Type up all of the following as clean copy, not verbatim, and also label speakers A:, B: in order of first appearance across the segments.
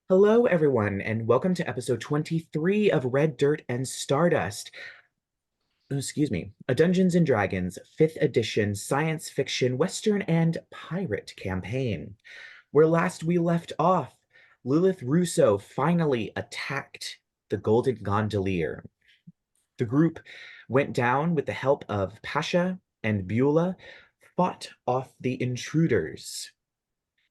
A: Hello, everyone, and welcome to episode 23 of Red Dirt and Stardust. Oh, excuse me, a Dungeons and Dragons 5th edition science fiction, Western, and pirate campaign. Where last we left off, Lilith Russo finally attacked the Golden Gondolier. The group went down with the help of Pasha and Beulah, fought off the intruders.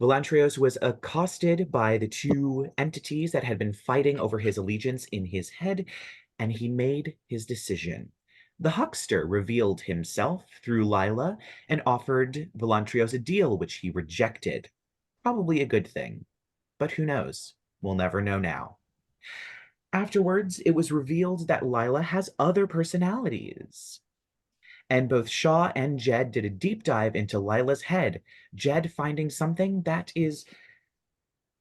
A: Velantrios was accosted by the two entities that had been fighting over his allegiance in his head, and he made his decision. The huckster revealed himself through Lyla and offered Velantrios a deal, which he rejected. Probably a good thing, but who knows? We'll never know now. Afterwards, it was revealed that Lyla has other personalities. And both Shaw and Jed did a deep dive into Lyla's head, Jed finding something that is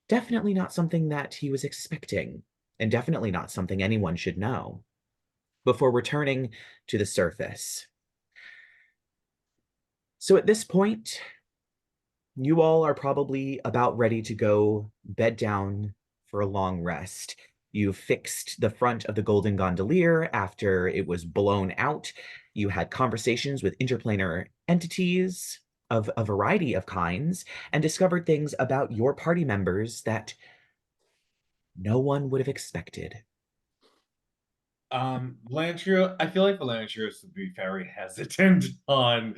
A: definitely not something that he was expecting, and definitely not something anyone should know, before returning to the surface. So at this point, you all are probably about ready to go bed down for a long rest. You fixed the front of the Golden Gondolier after it was blown out. You had conversations with interplanar entities of a variety of kinds and discovered things about your party members that no one would have expected.
B: Velantrios, I feel like Velantrios would be very hesitant on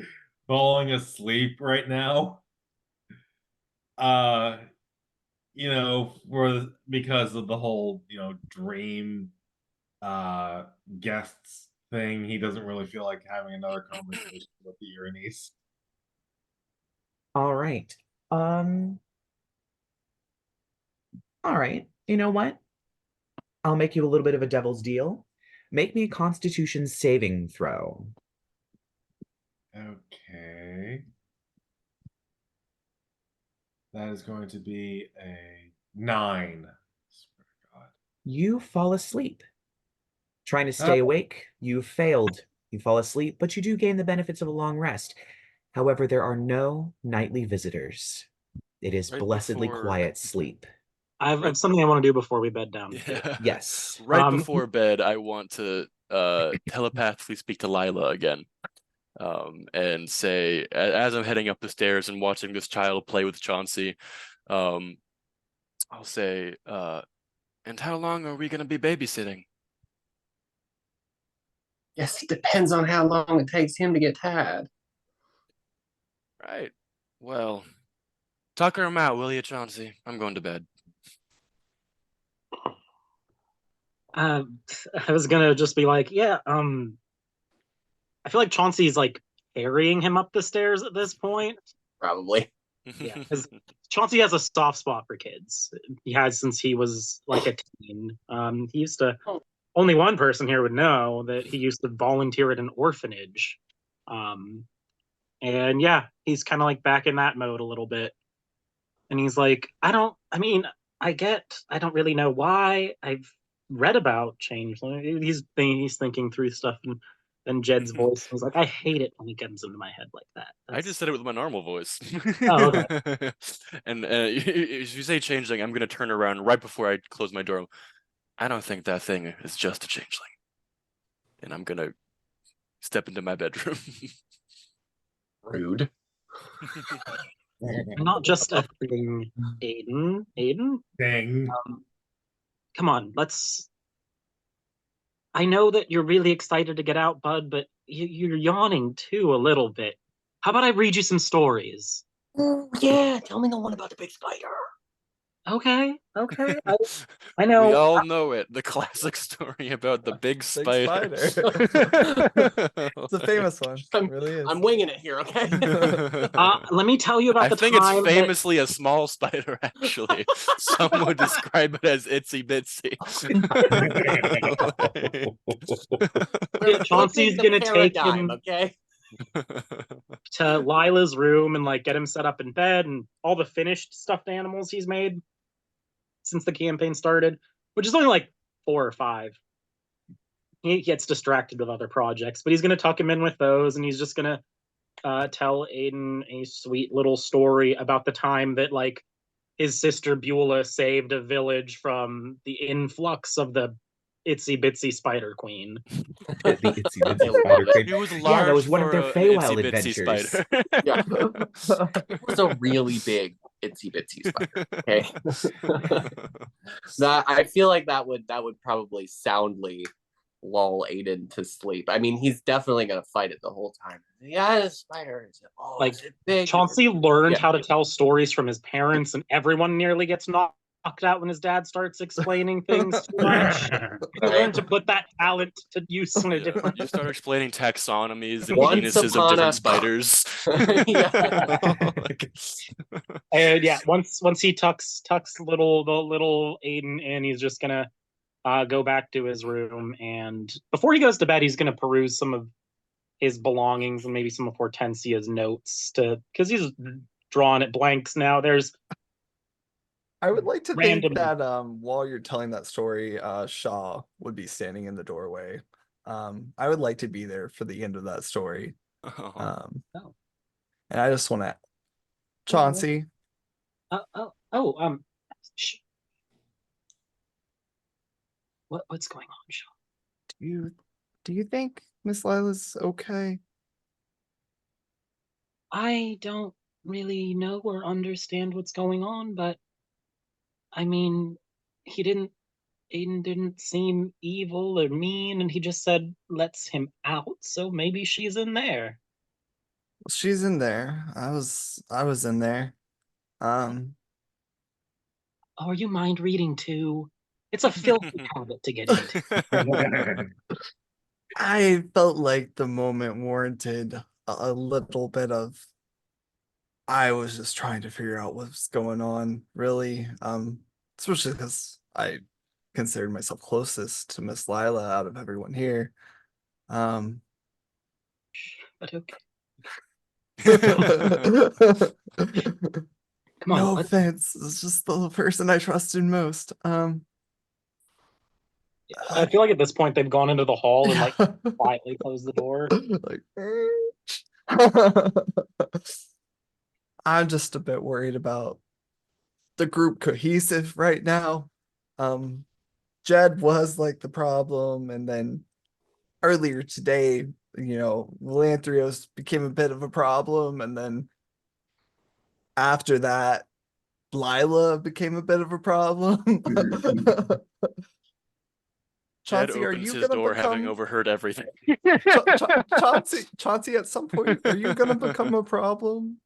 B: falling asleep right now. Uh, because of the whole, dream uh guests thing, he doesn't really feel like having another conversation with the Uranus.
A: All right. Um, all right. You know what? I'll make you a little bit of a devil's deal. Make me a Constitution saving throw.
B: Okay. That is going to be a 9. Swear to God.
A: You fall asleep. Trying to stay
B: Oh,
A: awake, you failed. You fall asleep, but you do gain the benefits of a long rest. However, there are no nightly visitors. It is
C: Right
A: blessedly
C: before,
A: quiet sleep.
D: I have
C: right,
D: something I want to do before we bed down too.
C: yeah,
A: Yes.
C: right before bed, I want to telepathically speak to Lyla again, and say, as I'm heading up the stairs and watching this child play with Chauncey, um, I'll say, and how long are we going to be babysitting?
E: Guess it depends on how long it takes him to get tired.
C: Right. Well, tucker him out, will you, Chauncey? I'm going to bed.
D: Uh, I was gonna just be like, yeah, I feel like Chauncey's like carrying him up the stairs at this point.
E: Probably.
D: Yeah, because Chauncey has a soft spot for kids. He has since he was like a teen. He used to. Only one person here would know that he used to volunteer at an orphanage. Um, and yeah, he's kind of like back in that mode a little bit. And he's like, I mean, I don't really know why. I've read about Changeling. He's thinking through stuff, and then Jed's voice was like, I hate it when he comes into my head like that.
C: I just said it with my normal voice.
D: Oh, okay.
C: And if you say changeling, I'm going to turn around right before I close my door. I don't think that thing is just a changeling. And I'm going to step into my bedroom.
E: Rude.
D: Not just a thing, Aiden. Aiden?
B: dang.
D: Come on, let's. I know that you're really excited to get out, bud, but you're yawning too a little bit. How about I read you some stories?
E: Oh, yeah, tell me the one about the big spider.
D: Okay, okay. I
C: We
D: know.
C: all know it. The classic story about the big spider.
F: It's a famous one. It really is.
E: I'm winging it here, okay?
D: Let me tell you about
C: I
D: the
C: think it's
D: time
C: famously a small spider, actually. Some would describe it as itsy bitsy.
D: that Chauncey's gonna take him
E: okay?
D: to Lila's room and like get him set up in bed and all the finished stuffed animals he's made since the campaign started, which is only like 4 or 5. He gets distracted with other projects, but he's gonna tuck him in with those, and he's just gonna tell Aiden a sweet little story about the time that like his sister Beulah saved a village from the influx of the itsy bitsy spider queen.
A: The itsy
E: I
A: bitsy
E: love
A: spider
E: it.
A: queen.
C: It was
A: Yeah,
C: large
A: that was one of
C: for
A: their
C: an
A: Feywild
C: itsy bitsy
A: adventures.
C: spider.
E: Yeah. It was a really big itsy bitsy spider. Okay. I feel like that would probably soundly lull Aiden to sleep. I mean, he's definitely gonna fight it the whole time. Yeah, the spider is
D: Like,
E: is it big?
D: Chauncey learned
E: Yeah.
D: how to tell stories from his parents, and everyone nearly gets knocked out when his dad starts explaining things too much. He learned to put that talent to use in a
C: Yeah,
D: different
C: you start explaining taxonomies and
E: Once
C: penises of
E: upon
C: different
E: a-
C: spiders.
E: Yeah.
C: Like-
D: And yeah, once he tucks the little Aiden in, he's just gonna go back to his room, and before he goes to bed, he's gonna peruse some of his belongings and maybe some of Hortensia's notes because he's drawing at blanks now. There's
F: I would like to
D: Random.
F: think that while you're telling that story, Shaw would be standing in the doorway. I would like to be there for the end of that story.
C: Oh.
D: Oh.
F: And I just want to, Chauncey,
D: Shh. What's going on, Shaw?
F: do you think Miss Lila's okay?
D: I don't really know or understand what's going on, but I mean, Aiden didn't seem evil or mean, and he just said lets him out, so maybe she's in there.
F: She's in there. I was in there.
D: Oh, you mind reading too? It's a filthy habit to get into.
F: I felt like the moment warranted a little bit of. I was just trying to figure out what's going on, really. Especially because I considered myself closest to Miss Lyla out of everyone here.
D: But okay. Come on.
F: No offense. It's just the person I trusted most.
D: I feel like at this point they've gone into the hall and like quietly closed the door.
F: Like, I'm just a bit worried about the group cohesive right now. Jed was like the problem, and then earlier today, Velantrios became a bit of a problem, and then after that, Lyla became a bit of a problem.
C: Jed
F: Chauncey, are
C: opens
F: you
C: his
F: gonna
C: door having
F: become
C: overheard everything.
F: Chauncey? At some point, are you gonna become a problem?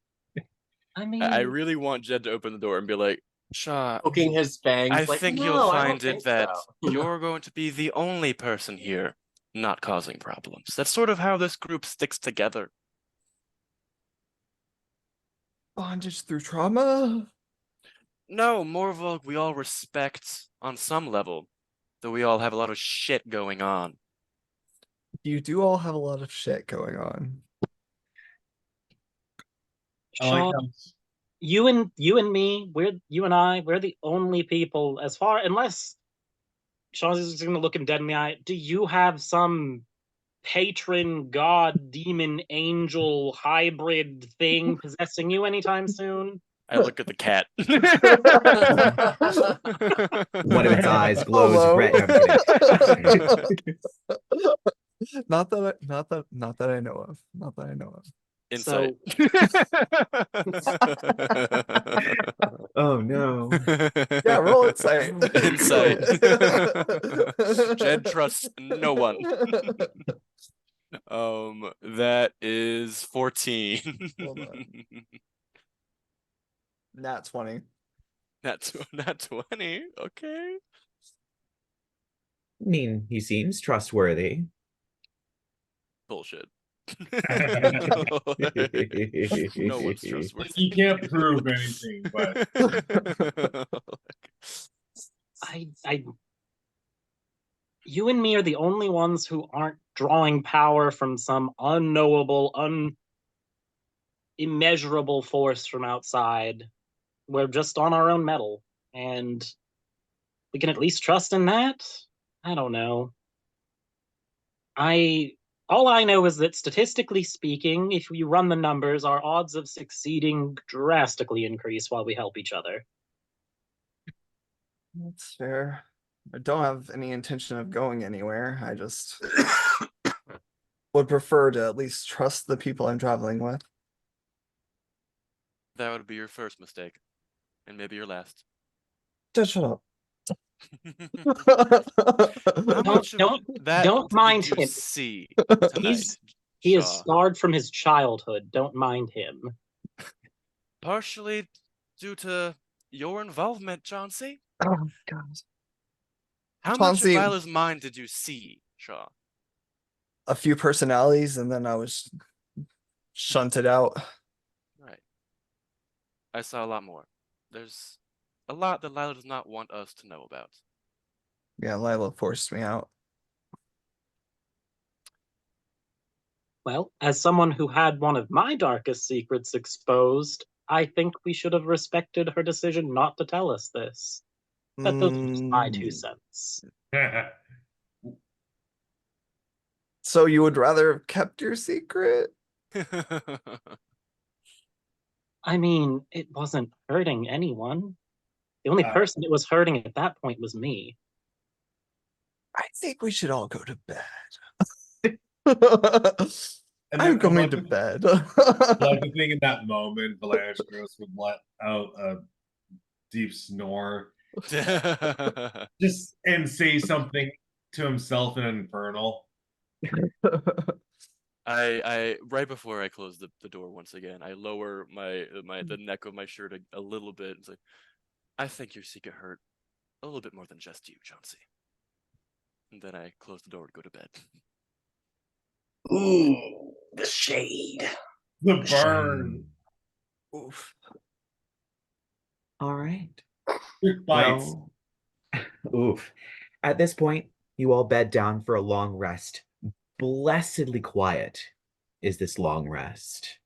D: I mean,
C: I really want Jed to open the door and be like, Shaw,
E: Poking his fangs.
C: I
E: like,
C: think
E: no,
C: you'll
E: I don't
C: find
E: think
C: it that
E: so."
C: you're going to be the only person here not causing problems. That's sort of how this group sticks together.
F: Bondage through trauma?
C: No, more of a we all respect on some level, though we all have a lot of shit going on.
F: You do all have a lot of shit going on.
B: I like
D: Shaw,
B: how
D: you and me, we're the only people unless Sean's just gonna look him dead in the eye. Do you have some patron, god, demon, angel, hybrid thing possessing you anytime soon?
C: I look at the cat.
A: One of its eyes glows
F: Hello.
A: red. No, I'm kidding.
F: Not that I know of. Not that I know of.
C: Insight.
A: Oh no.
F: Yeah, roll insight.
C: Insight. Jed trusts no one. That is 14.
F: Hold on. Nat 20.
C: Not 20. Okay.
A: I mean, he seems trustworthy.
C: Bullshit.
A: No
C: No one's trustworthy.
B: you can't prove anything, but
D: You and me are the only ones who aren't drawing power from some unknowable, immeasurable force from outside. We're just on our own metal, and we can at least trust in that. I don't know. All I know is that statistically speaking, if you run the numbers, our odds of succeeding drastically increase while we help each other.
F: That's fair. I don't have any intention of going anywhere. I just would prefer to at least trust the people I'm traveling with.
C: That would be your first mistake, and maybe your last.
F: Just shut up.
C: How much of that
D: don't mind
C: did you
D: him.
C: see
D: He's
C: tonight,
D: he is
C: Shaw?
D: scarred from his childhood. Don't mind him.
C: Partially due to your involvement, Chauncey.
F: Oh God.
C: How much of
F: Chauncey,
C: Lila's mind did you see, Shaw?
F: a few personalities, and then I was shunted out.
C: Right. I saw a lot more. There's a lot that Lyla does not want us to know about.
F: Yeah, Lyla forced me out.
D: Well, as someone who had one of my darkest secrets exposed, I think we should have respected her decision not to tell us this. But those are just my 2
F: Mm,
D: cents.
F: so you would rather have kept your secret?
D: I mean, it wasn't hurting anyone. The only person it was hurting at that point was me.
F: I think we should all go to bed.
B: And
F: I'm
B: then
F: going to bed.
B: like the thing in that moment, Velantrios would let out a deep snore, just and say something to himself in Infernal.
C: I right before I close the door once again, I lower the neck of my shirt a little bit. It's like, I think your secret hurt a little bit more than just you, Chauncey. And then I close the door to go to bed.
E: Ooh, the shade.
B: The burn.
F: Oof.
A: All right.
B: Quick bites.
A: Well, oof. At this point, you all bed down for a long rest. Blessedly quiet is this long rest.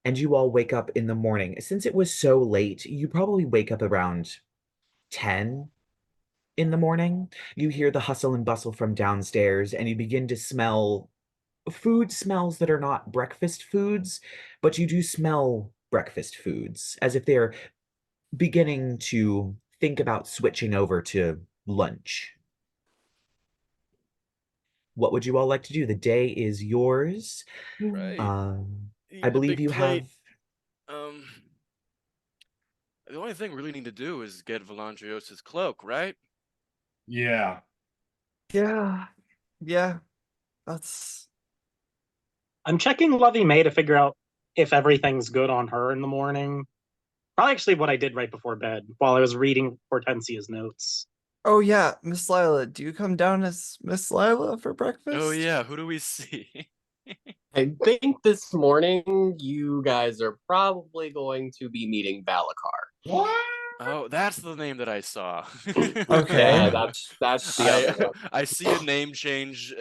A: And you all wake up in the morning. Since it was so late, you probably wake up around 10 in the morning. You hear the hustle and bustle from downstairs, and you begin to smell food smells that are not breakfast foods, but you do smell breakfast foods, as if they're beginning to think about switching over to lunch. What would you all like to do? The day is yours.
C: Right.
A: I
C: Eating a
A: believe
C: big
A: you
C: plate.
A: have.
C: The only thing we really need to do is get Velantrios' cloak, right?
B: Yeah.
F: Yeah. Yeah. That's
D: I'm checking Lovey May to figure out if everything's good on her in the morning. Probably actually what I did right before bed while I was reading Hortensia's notes.
F: oh yeah, Miss Lyla. Do you come down as Miss Lyla for breakfast?
C: Oh yeah, who do we see?
E: I think this morning you guys are probably going to be meeting Valakar.
B: What?
C: Oh, that's the name that I saw.
F: Okay.
E: Yeah, that's the other one.
C: I see a name change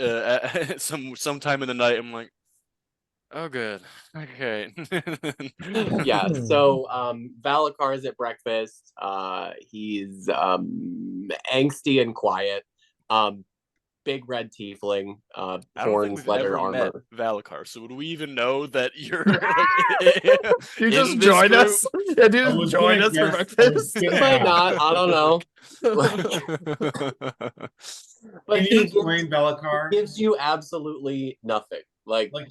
C: sometime in the night. I'm like, oh good, okay.
E: Yeah, so Valakar is at breakfast. He's angsty and quiet. Big red tiefling,
C: I don't think
E: horns,
C: we've
E: leather
C: ever met
E: armor.
C: Valakar, so would we even know that you're
F: You
C: in
F: just
C: this
F: join
C: group?
F: us? Yeah, you
B: I
F: just
B: was
F: join
B: gonna
F: us for
B: guess- I was
F: breakfast?
B: gonna
E: Might
B: ask.
E: not, I don't know. But
B: Can
E: he
B: you explain Belakar?
E: gives you absolutely nothing. Like
B: Like,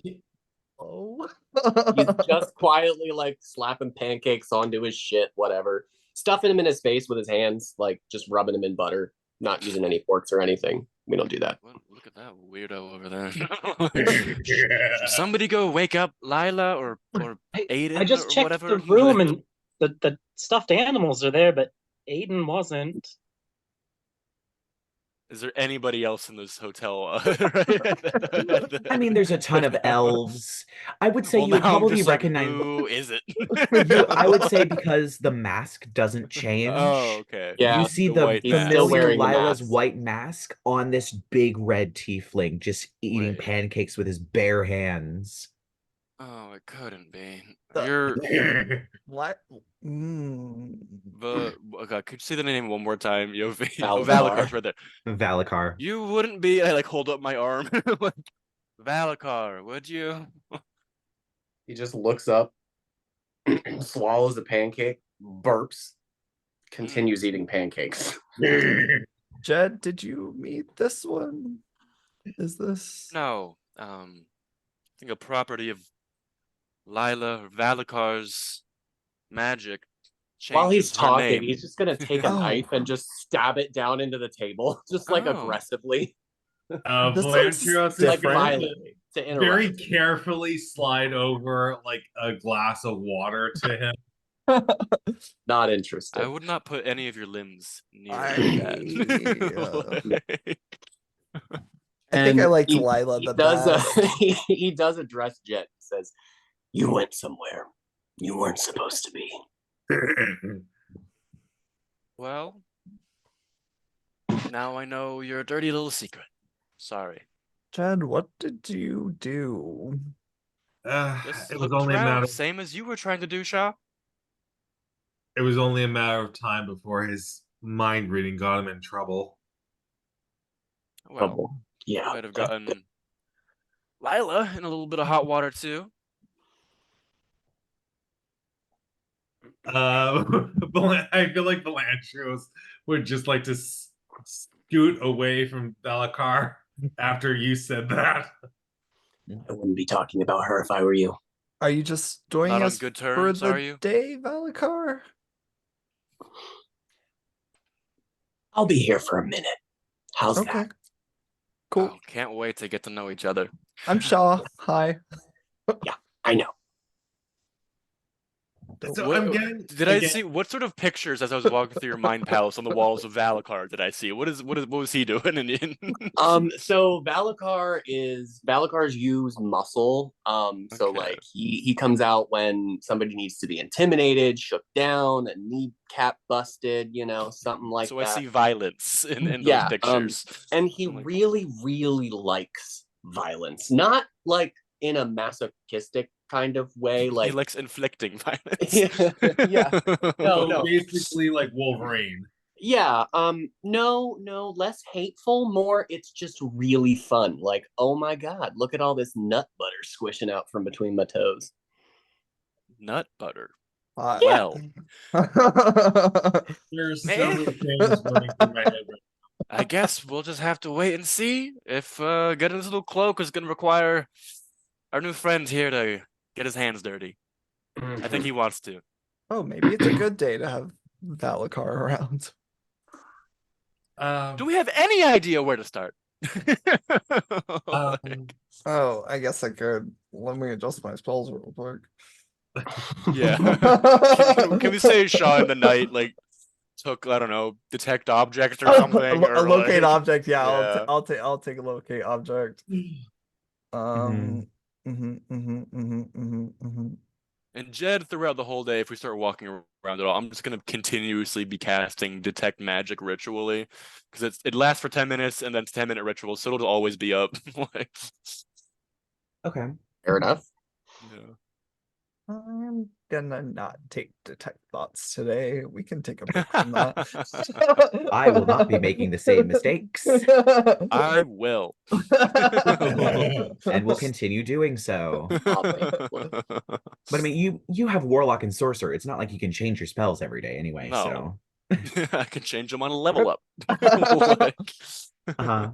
F: Oh.
E: he's just quietly like slapping pancakes onto his shit, whatever. Stuffing him in his face with his hands, like just rubbing him in butter, not using any forks or anything. We don't do that.
C: Look at that weirdo over there. Should somebody go wake up Lyla or Aiden
D: I just
C: or
D: checked
C: whatever?
D: the room and the stuffed animals are there, but Aiden wasn't.
C: Is there anybody else in this hotel?
A: I mean, there's a ton of elves. I would say
C: Well,
A: you would
C: now I'm
A: probably
C: just like,
A: recognize.
C: who is it?
A: I would say because the mask doesn't change.
C: Oh, okay.
E: Yeah,
A: You see
C: the
A: the
C: white
E: He's
C: mask.
E: still
A: familiar
E: wearing the
A: Lila's
E: mask.
A: white mask on this big red tiefling just eating
C: Wait.
A: pancakes with his bare hands.
C: Oh, it couldn't be.
F: The-
C: You're
F: What? Mm.
C: but okay, could you say the name one more time, Yofi? Oh,
E: Valakar.
C: Valakar's right there.
A: Valakar.
C: You wouldn't be. I like hold up my arm. Like, Valakar, would you?
E: He just looks up. swallows the pancake, burps, continues eating pancakes.
F: Jed, did you meet this one? Is this?
C: No, I think a property of Lyla or Valakar's magic
E: While he's
C: changes her
E: talking,
C: name.
E: he's just gonna take a
F: Oh.
E: knife and just stab it down into the table, just like
C: Oh.
E: aggressively,
F: This
B: Velantrios
F: looks
B: is
E: like
F: different.
E: violently to interrupt.
B: very carefully slide over like a glass of water to him.
E: Not interested.
C: I would not put any of your limbs near
F: I-
C: that.
F: I think I
E: And
F: liked
E: he-
F: Lyla
E: he
F: the
E: does,
F: best.
E: he does address Jet. He says, "You went somewhere you weren't supposed to be."
C: Well, now I know your dirty little secret. Sorry.
F: Jed, what did you do?
C: Just
B: It was
C: looked
B: only a
C: around,
B: matter.
C: same as you were trying to do, Shaw.
B: It was only a matter of time before his mind reading got him in trouble.
C: Well,
E: Yeah.
C: might have gotten Lyla in a little bit of hot water too.
B: I feel like Velantrios would just like to scoot away from Dalakar after you said that.
E: I wouldn't be talking about her if I were you.
F: Are you just joining
C: Not on
F: us
C: good
F: for
C: terms,
F: the
C: are you?
F: day, Valacar?
E: I'll be here for a minute. How's
F: Okay.
E: that?
F: Cool.
C: Oh, can't wait to get to know each other.
F: I'm Shaw. Hi.
E: I know.
B: So
C: What-
B: I'm getting.
C: Did I see what sort of pictures as I was walking through your mind palace on the walls of Valacar did I see? What was he doing?
E: So Valakar's use muscle. So
C: Okay.
E: like he comes out when somebody needs to be intimidated, shook down, a kneecap busted, something like
C: so
E: that.
C: I see violence in
E: Yeah,
C: those pictures.
E: And he
C: I'm like-
E: really, really likes violence. Not like in a masochistic kind of way. Like
C: he likes inflicting violence.
E: Yeah. No,
B: So basically like Wolverine.
E: Yeah, no, less hateful, more it's just really fun. Like, oh my god, look at all this nut butter squishing out from between my toes.
C: Nut butter.
F: Hi.
C: Well,
B: There's so
C: Man.
B: many things running through my head right
C: I guess we'll just have to wait and see if getting this little cloak is going to require our new friend here to get his hands dirty. I think he wants to.
F: Oh, maybe it's a good day to have Valacar around.
B: now.
C: Do we have any idea where to start?
F: Oh, I guess I could. Let me adjust my spells real quick.
C: Yeah. Can we say Shaw in the night took, I don't know, detect objects or something?
F: A locate object, yeah.
C: yeah.
F: I'll take a locate object.
C: And Jed, throughout the whole day, if we start walking around at all, I'm just gonna continuously be casting detect magic ritually, because it lasts for 10 minutes and then it's 10-minute ritual, so it'll always be up.
A: Okay.
E: Fair enough.
C: Yeah.
F: I'm gonna not take detect thoughts today. We can take a break from that.
A: I will not be making the same mistakes.
C: I will.
A: And will continue doing so.
E: Probably.
A: But I mean, you have Warlock and Sorcerer. It's not like you can change your spells every day anyway.
C: No.
A: So
C: I can change them on a level up.
A: uh-huh.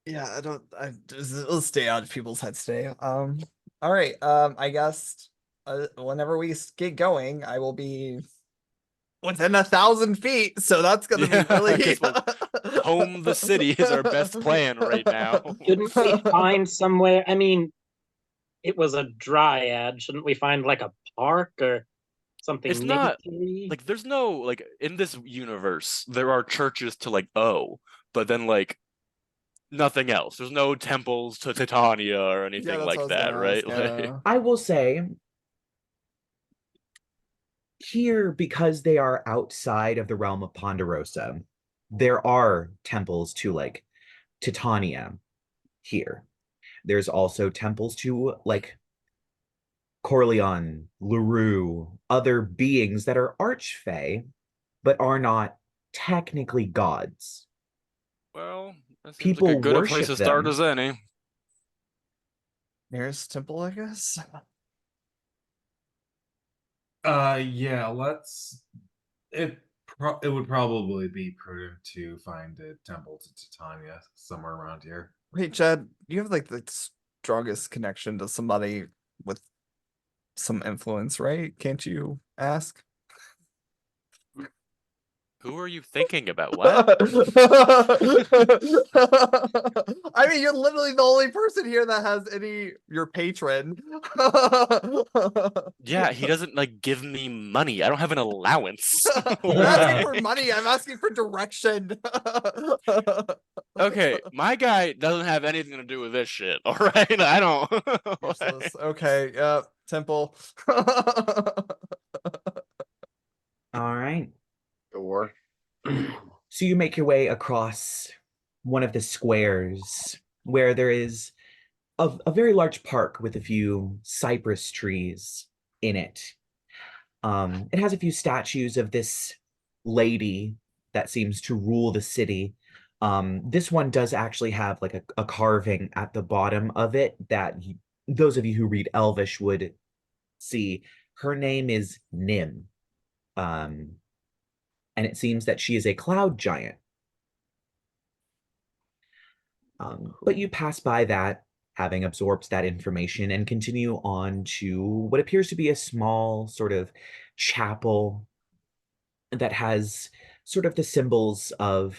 F: Yeah, it'll stay out of people's heads today. All right. I guess whenever we get going, I will be within 1,000 feet. So that's gonna
C: Yeah,
F: be really
C: 'cause home the city is our best plan right now.
D: Shouldn't we find somewhere? I mean, it was a dryad. Shouldn't we find like a park or something?
C: It's not
D: nature-y?
C: like there's no in this universe there are churches to but then nothing else. There's no temples to Titania or anything
F: that's
C: like
F: what I was
C: that,
F: gonna
C: right?
F: ask,
C: Like,
F: yeah.
A: I will say here, because they are outside of the realm of Ponderosa, there are temples to Titania here. There's also temples to Corleone, LaRue, other beings that are archfey, but are not technically gods.
C: well, that seems
A: People
C: like a good a
A: worship
C: place to start
A: them.
C: as any.
F: Nearest temple, I guess.
B: Yeah, let's. It would probably be prudent to find a temple to Titania somewhere around here.
F: Wait, Chad, you have like the strongest connection to somebody with some influence, right? Can't you ask?
C: Who are you thinking about?
F: I
C: What?
F: mean, you're literally the only person here that has any your patron.
C: Yeah, he doesn't like give me money. I don't have an allowance.
F: I'm not asking for money, I'm asking for direction.
C: Okay, my guy doesn't have anything to do with this shit. All right, I don't.
F: Useless. Okay, temple.
A: All right.
E: Sure.
A: So you make your way across one of the squares where there is a very large park with a few cypress trees in it. It has a few statues of this lady that seems to rule the city. This one does actually have like a carving at the bottom of it that those of you who read Elvish would see. Her name is Nim. Um, and it seems that she is a cloud giant. But you pass by that, having absorbed that information, and continue on to what appears to be a small sort of chapel that has sort of the symbols of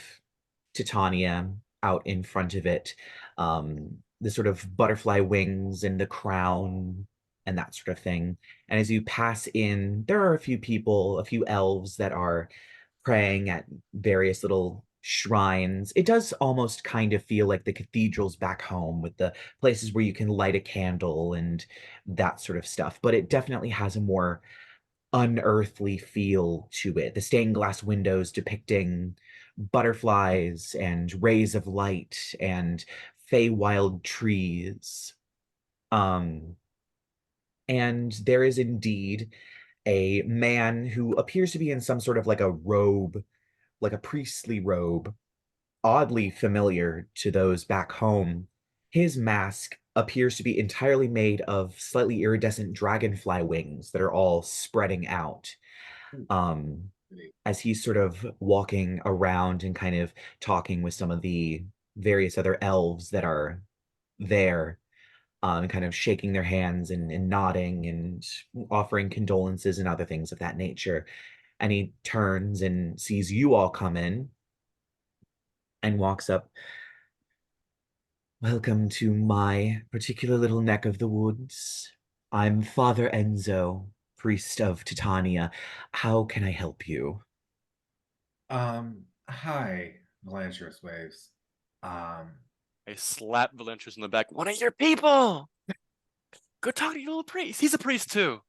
A: Titania out in front of it. The sort of butterfly wings and the crown and that sort of thing. And as you pass in, there are a few people, a few elves that are praying at various little shrines. It does almost kind of feel like the cathedrals back home with the places where you can light a candle and that sort of stuff. But it definitely has a more unearthly feel to it. The stained glass windows depicting butterflies and rays of light and Feywild trees. Um, and there is indeed a man who appears to be in some sort of like a robe, like a priestly robe, oddly familiar to those back home. His mask appears to be entirely made of slightly iridescent dragonfly wings that are all spreading out. Um, as he's sort of walking around and kind of talking with some of the various other elves that are there, kind of shaking their hands and nodding and offering condolences and other things of that nature. And he turns and sees you all come in and walks up. Welcome to my particular little neck of the woods. I'm Father Enzo, priest of Titania. How can I help you?
B: Hi, Velantrios waves.
C: I slap Velantrios in the back. One of your people. Go talk to your little priest. He's a priest too.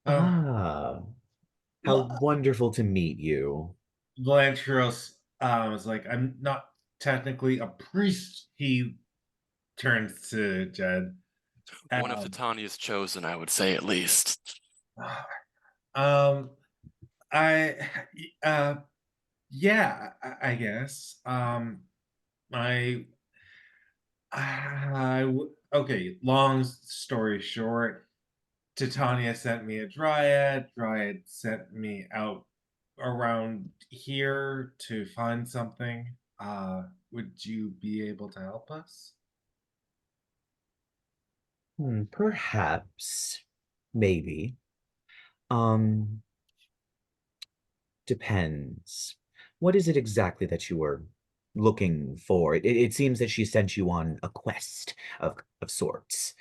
B: um,
A: Ah, how wonderful to meet you.
B: Velantrios, is like, I'm not technically a priest. He turns to Jed.
C: One of
B: Um,
C: Titania's chosen, I would say at least.
B: um, I, uh, yeah, I guess. I, okay. Long story short, Titania sent me a dryad. Dryad sent me out around here to find something. Would you be able to help us?
A: Perhaps, maybe. Um, Depends. What is it exactly that you were looking for? It seems that she sent you on a quest of sorts.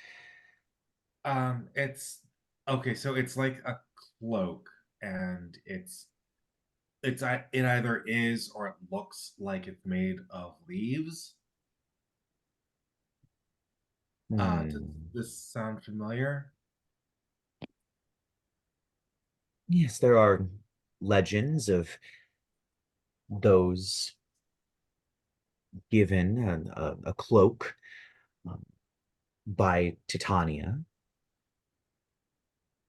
B: It's okay. So it's like a cloak, and it either is or it looks like it's made of leaves. Does
A: Hmm.
B: this sound familiar?
A: Yes, there are legends of those given a cloak um, by Titania,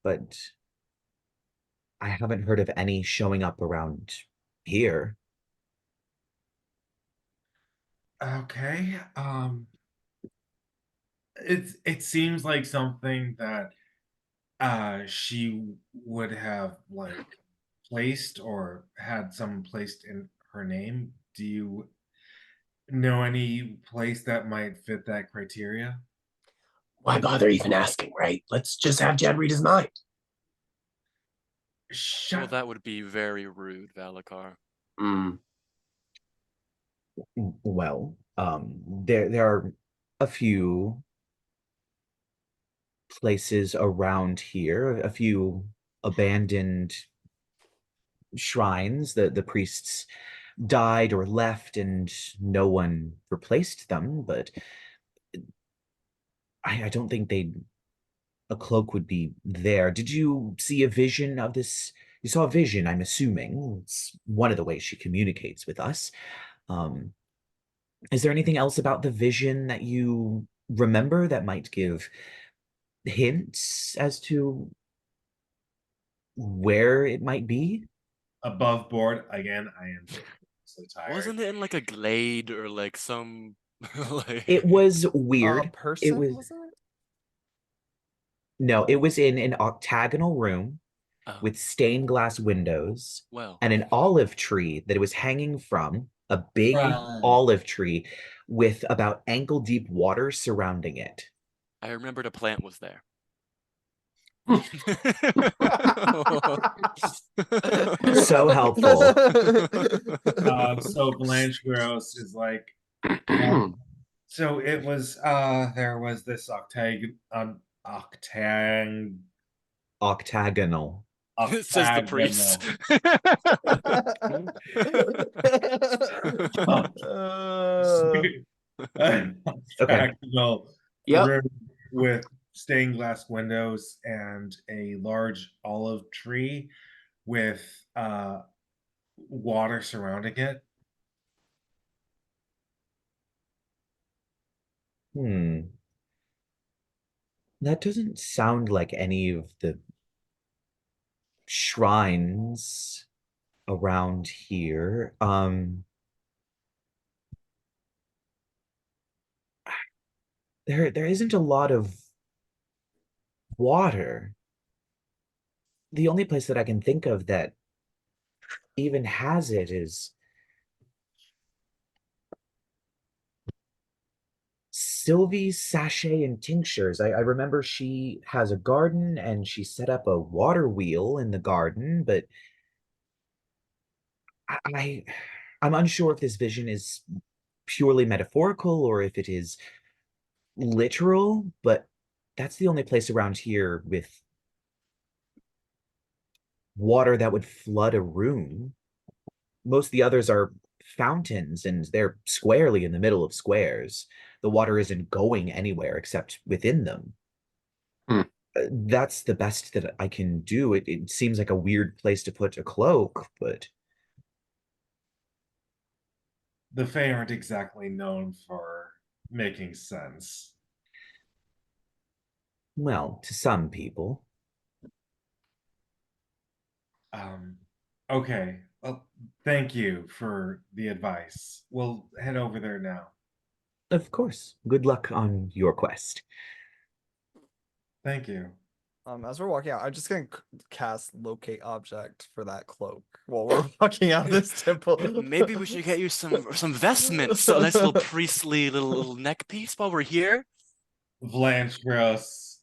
A: but I haven't heard of any showing up around here.
B: Okay. It seems like something that she would have like placed or had someone placed in her name. Do you know any place that might fit that criteria?
E: Why bother even asking, right? Let's just have Jed read his mind.
C: Well,
B: Shut.
C: that would be very rude, Valakar.
E: Mm.
A: Well, there are a few places around here, a few abandoned shrines. The priests died or left, and no one replaced them. But I don't think a cloak would be there. Did you see a vision of this? You saw a vision, I'm assuming. It's one of the ways she communicates with us. Um, is there anything else about the vision that you remember that might give hints as to where it might be?
B: Above board again. I am so tired.
C: Wasn't it in like a glade or like some like
A: It was weird. It
F: Person,
A: was
F: wasn't it?
A: no, it was in an octagonal room
C: Oh,
A: with stained glass windows
C: well.
A: and an olive tree that it was hanging from, a big
B: Right.
A: olive tree with about ankle deep water surrounding it.
C: I remembered a plant was there.
A: So helpful.
B: So Velantrios is like, so it was there was this
A: Octagonal.
C: Says the priest.
B: octagonal
E: Yep.
B: room with stained glass windows and a large olive tree with water surrounding it.
A: That doesn't sound like any of the shrines around here. There isn't a lot of water. The only place that I can think of that even has it is Sylvie's Sachet and Tinctures. I remember she has a garden and she set up a water wheel in the garden, but I I'm unsure if this vision is purely metaphorical or if it is literal, but that's the only place around here with water that would flood a room. Most of the others are fountains and they're squarely in the middle of squares. The water isn't going anywhere except within them.
E: Hmm.
A: That's the best that I can do. It seems like a weird place to put a cloak, but
B: The Fae aren't exactly known for making sense.
A: well, to some people.
B: Okay. Well, thank you for the advice. We'll head over there now.
A: Of course. Good luck on your quest.
B: Thank you.
F: As we're walking out, I'm just gonna cast locate object for that cloak while we're walking out of this temple.
C: Maybe we should get you some vestments, a nice little priestly little neck piece while we're here.
B: Velantrios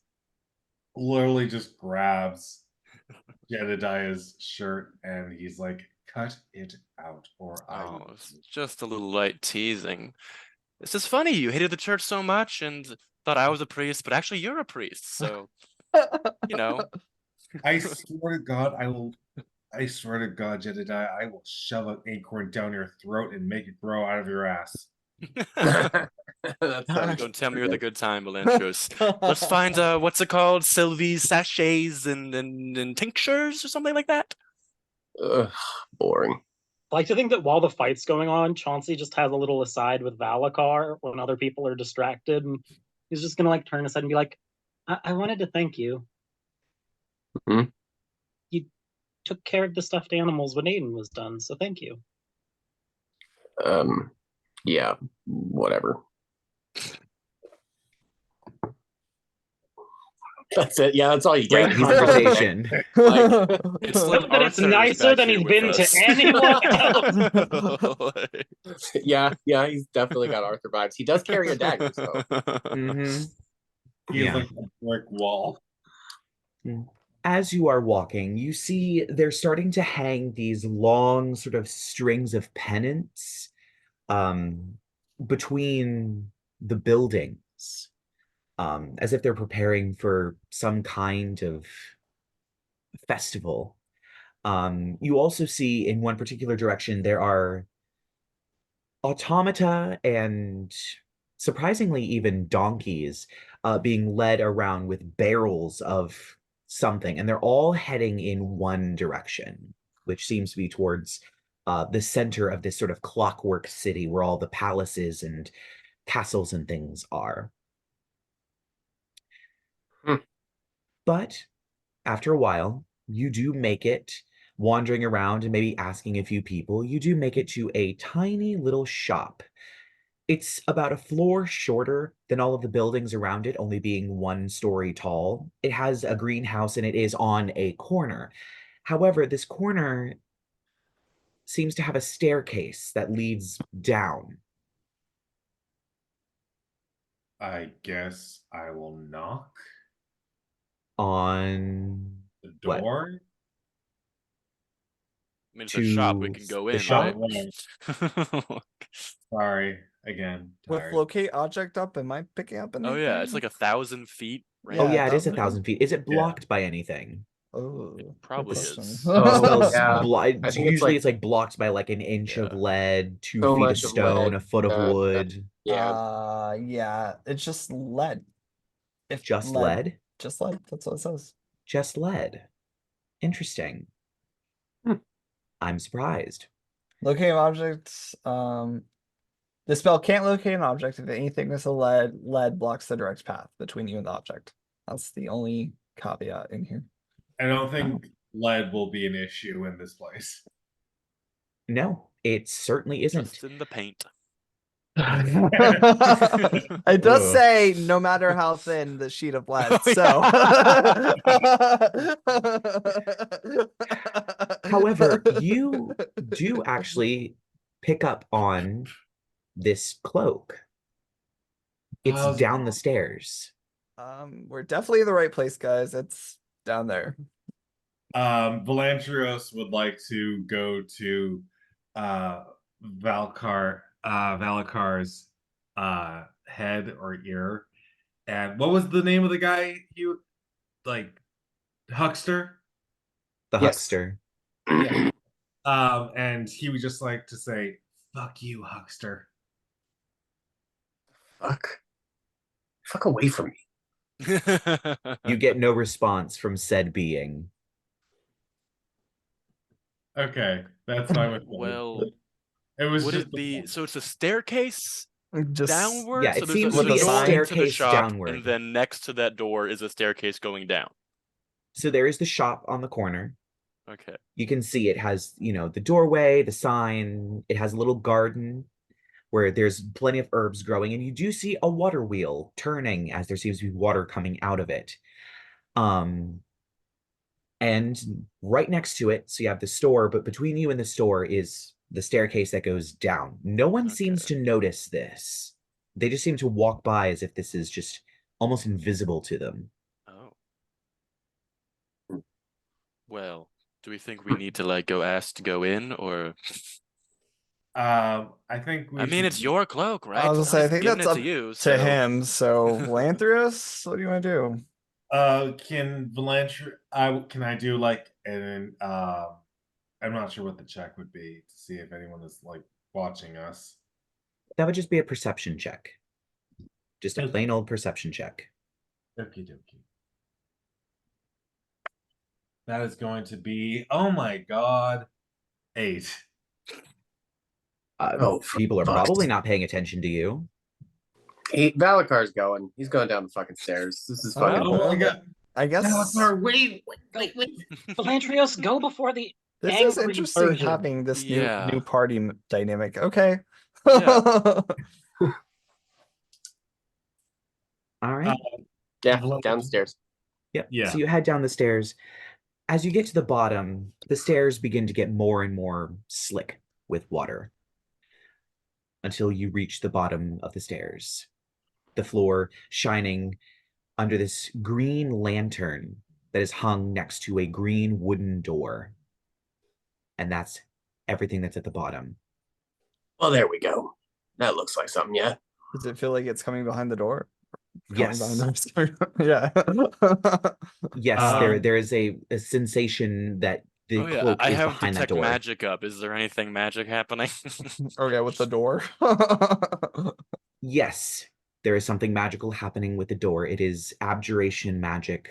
B: literally just grabs Jedidiah's shirt and he's like, cut it out or I
C: Oh,
B: will.
C: it's just a little light teasing. It's just funny, you hated the church so much and thought I was a priest, but actually you're a priest, so you know.
B: I swear to God, I swear to God, Jedidiah, I will shove an acorn down your throat and make it grow out of your ass.
C: Don't tell me you're the good time, Velantrios. Let's find what's it called? Sylvie's sachets and tinctures or something like that.
E: Ugh, boring.
D: I like to think that while the fight's going on, Chauncey just has a little aside with Valakar when other people are distracted, and he's just gonna like turn his head and be like, I wanted to thank you.
E: Mhm.
D: You took care of the stuffed animals when Aiden was done, so thank you.
E: Yeah, whatever. That's it. Yeah, that's all you
A: Great
E: get.
A: conversation.
C: It's like
D: Note that it's
C: Arthur is
D: nicer
C: back
D: than
C: here
D: he's
C: with
D: been to
C: us.
D: anyone else.
E: Yeah, he's definitely got Arthur vibes. He does carry a dagger, so
A: Hmm.
B: He's
A: Yeah.
B: like a brick wall.
A: As you are walking, you see they're starting to hang these long sort of strings of pennants between the buildings, as if they're preparing for some kind of festival. You also see in one particular direction there are automata and surprisingly even donkeys being led around with barrels of something, and they're all heading in one direction, which seems to be towards the center of this sort of clockwork city where all the palaces and castles and things are.
E: Hmm.
A: But after a while, you do make it wandering around and maybe asking a few people, you do make it to a tiny little shop. It's about a floor shorter than all of the buildings around it, only being 1 story tall. It has a greenhouse and it is on a corner. However, this corner seems to have a staircase that leads down.
B: I guess I will knock
A: On
B: the
A: what?
B: door.
C: I mean, it's a shop. We
A: To
C: can go
A: the
C: in,
A: shop?
C: right?
B: Sorry, again.
F: With
B: Tired.
F: locate object up, am I picking up anything?
C: Oh yeah, it's like 1,000 feet. Right?
A: Oh
F: Yeah,
A: yeah, it is
F: 1,000.
A: 1,000 feet. Is it blocked by anything?
F: Oh,
C: It probably
F: good
C: is.
F: question.
A: It spells
E: yeah. I think it's
A: usually
E: like-
A: it's like blocked by like an inch of
C: Yeah.
A: lead, 2
E: So
A: feet of
E: much of
A: stone,
E: lead.
A: a foot of
E: Yeah.
A: wood.
E: Yeah.
F: Yeah, it's just lead. If
A: Just lead?
F: Just lead. That's what it says.
A: Just lead. Interesting.
E: Hmm.
A: I'm surprised.
F: Locating objects. The spell can't locate an object if anything with a lead blocks the direct path between you and the object. That's the only caveat in here.
B: I don't think lead will be an issue in this place.
A: No, it certainly isn't.
C: Just in the paint.
F: It does
B: Ugh.
F: say no matter how thin the sheet of lead. So
A: However, you do actually pick up on this cloak. It's
B: How's it
A: down the
B: going?
A: stairs.
F: We're definitely in the right place, guys. It's down there.
B: Velantrios would like to go to Valakar's head or ear. And what was the name of the guy you like? Huckster?
A: The
E: Yes.
A: huckster.
F: Yeah.
B: And he would just like to say, "Fuck you, Huckster."
E: Fuck away from me.
A: You get no response from said being.
B: Okay, that's fine with me.
C: Well,
B: It was
C: would
B: just
C: it be so? It's a staircase
F: Just
C: downward.
A: Yeah,
C: so
A: it
C: there's
A: seems
C: a,
F: to be
C: there's
F: a
C: door into the
A: staircase
C: shop,
A: downward.
C: and then next to that door is a staircase going down.
A: So there is the shop on the corner.
C: Okay.
A: You can see it has, the doorway, the sign. It has a little garden where there's plenty of herbs growing, and you do see a water wheel turning as there seems to be water coming out of it. And right next to it, so you have the store, but between you and the store is the staircase that goes down. No one seems
C: Okay.
A: to notice this. They just seem to walk by as if this is just almost invisible to them.
C: Oh. Well, do we think we need to like go ask to go in, or?
B: I think we
C: I mean,
B: should-
C: it's your cloak, right?
F: I was gonna say, I
C: He's
F: think
C: giving
F: that's
C: it
F: up
C: to you.
F: to
C: So...
F: him. So Velantrios, what do you want to do?
B: Can can I do like an I'm not sure what the check would be to see if anyone is like watching us.
A: That would just be a perception check. Just a
B: Okay.
A: plain old perception check.
B: Okie dokie. That is going to be, oh my god, 8.
A: People are
E: fuck.
A: probably not paying attention to you.
E: Valakar's going. He's going down the fucking stairs. This is fucking.
B: Oh my god.
F: I guess
B: Valacar, wait.
D: Velantrios, go before the
F: this is
D: angry
F: interesting
D: version.
F: having this
C: Yeah.
F: new party dynamic. Okay.
C: Yeah.
A: All right.
E: Yeah, downstairs.
A: Yep.
B: Yeah.
A: So you head down the stairs. As you get to the bottom, the stairs begin to get more and more slick with water until you reach the bottom of the stairs. The floor shining under this green lantern that is hung next to a green wooden door. And that's everything that's at the bottom.
E: Well, there we go. That looks like something, yeah.
F: Does it feel like it's coming behind the door?
A: Yes.
F: Yeah.
A: Yes, there is a sensation that the
C: Oh yeah,
A: cloak
C: I
A: is
C: have
A: behind that
C: detect
A: door.
C: magic up. Is there anything magic happening?
F: Okay, with the door.
A: Yes, there is something magical happening with the door. It is abjuration magic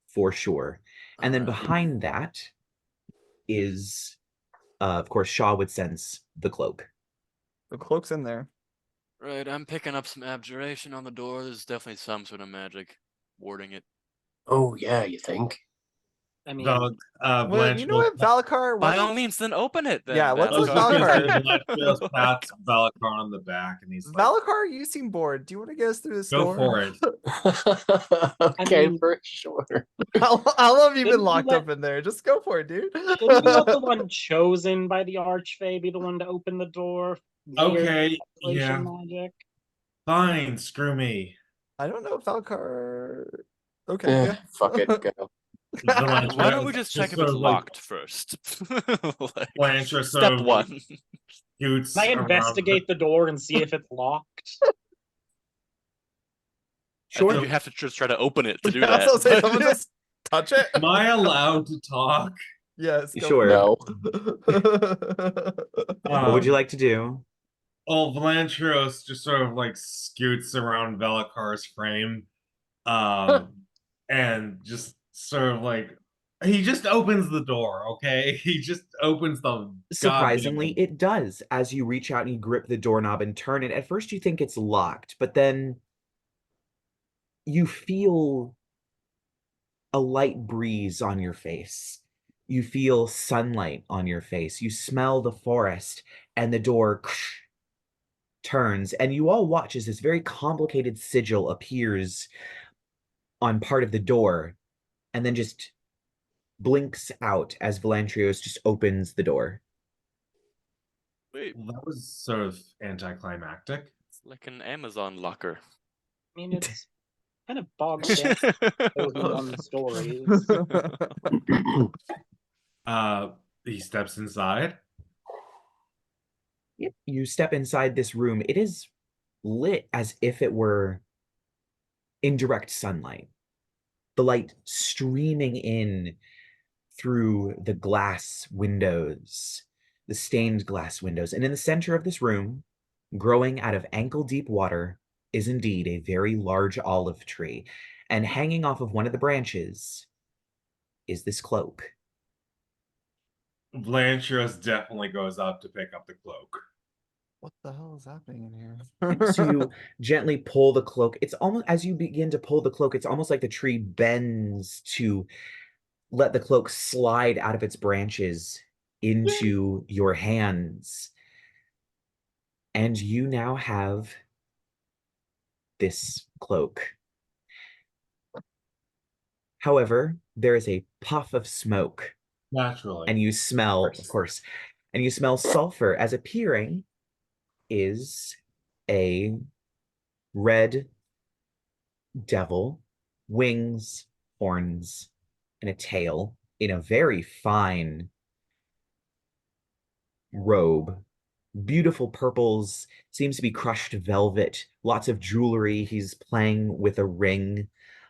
A: for sure. And then
C: Alright.
A: behind that is, of course, Shaw would sense the cloak.
F: The cloak's in there.
C: Right, I'm picking up some abjuration on the door. There's definitely some sort of magic warding it.
E: Oh, yeah, you think?
D: I mean,
B: The
F: Well, you know what, Valakar?
C: By
F: Why
C: all
F: don't-
C: means, then open it. Then,
F: Yeah, let's let
C: Valakar.
F: Valakar-
B: pats Valakar on the back, and he's like,
F: Valakar, you seem bored. Do you want to get us through this
B: "Go
F: door?
B: for it."
E: Okay,
D: mean-
E: for sure.
F: How long have you
D: Didn't
F: been
D: you
F: locked
D: let-
F: up in there? Just go for it, dude.
D: didn't you let the one chosen by the Archfey be the one to open the door? via
B: Okay,
D: Abjuration
B: yeah,
D: magic.
B: fine. Screw me.
F: I don't know if Valakar. Okay.
E: Eh,
F: Yeah.
E: fuck it, go.
B: Velantrios
C: Why don't we just check if
B: sort
C: it's
B: of, like,
C: locked first? Like,
B: Velantrios sort
C: step
B: of,
C: one.
B: scoots
D: Can I
B: around
D: investigate the door and see if it's locked?
C: I think
A: Sure.
C: you have to just try to open it to do
F: Yeah,
C: that.
F: so say
C: but-
F: someone just touch it.
B: Am I allowed to talk?
F: Yes. Go
A: Sure.
E: No.
A: What would you like to do?
B: Velantrios just sort of like scoots around Velakar's frame, and just sort of like he just opens the door. Okay, he just opens the.
A: Surprisingly,
B: goddamn-
A: it does. As you reach out and you grip the doorknob and turn it, at first you think it's locked, but then you feel a light breeze on your face. You feel sunlight on your face. You smell the forest, and the door turns, and you all watch as this very complicated sigil appears on part of the door, and then just blinks out as Velantrios just opens the door.
C: Wait,
B: Well, that was sort of anticlimactic.
C: it's like an Amazon locker.
D: I mean, it's kind of bogged down one stories.
B: He steps inside.
A: Yep. You step inside this room. It is lit as if it were in direct sunlight. The light streaming in through the glass windows, the stained glass windows. And in the center of this room, growing out of ankle-deep water, is indeed a very large olive tree. And hanging off of one of the branches is this cloak.
B: Velantrios definitely goes up to pick up the cloak.
F: What the hell is happening in here?
A: So you gently pull the cloak. It's almost, as you begin to pull the cloak, it's almost like the tree bends to let the cloak slide out of its branches into your hands. And you now have this cloak. However, there is a puff of smoke,
B: Naturally.
A: and you smell, of course, and you smell sulfur, as appearing is a red devil, wings, horns, and a tail in a very fine robe. Beautiful purples, seems to be crushed velvet, lots of jewelry. He's playing with a ring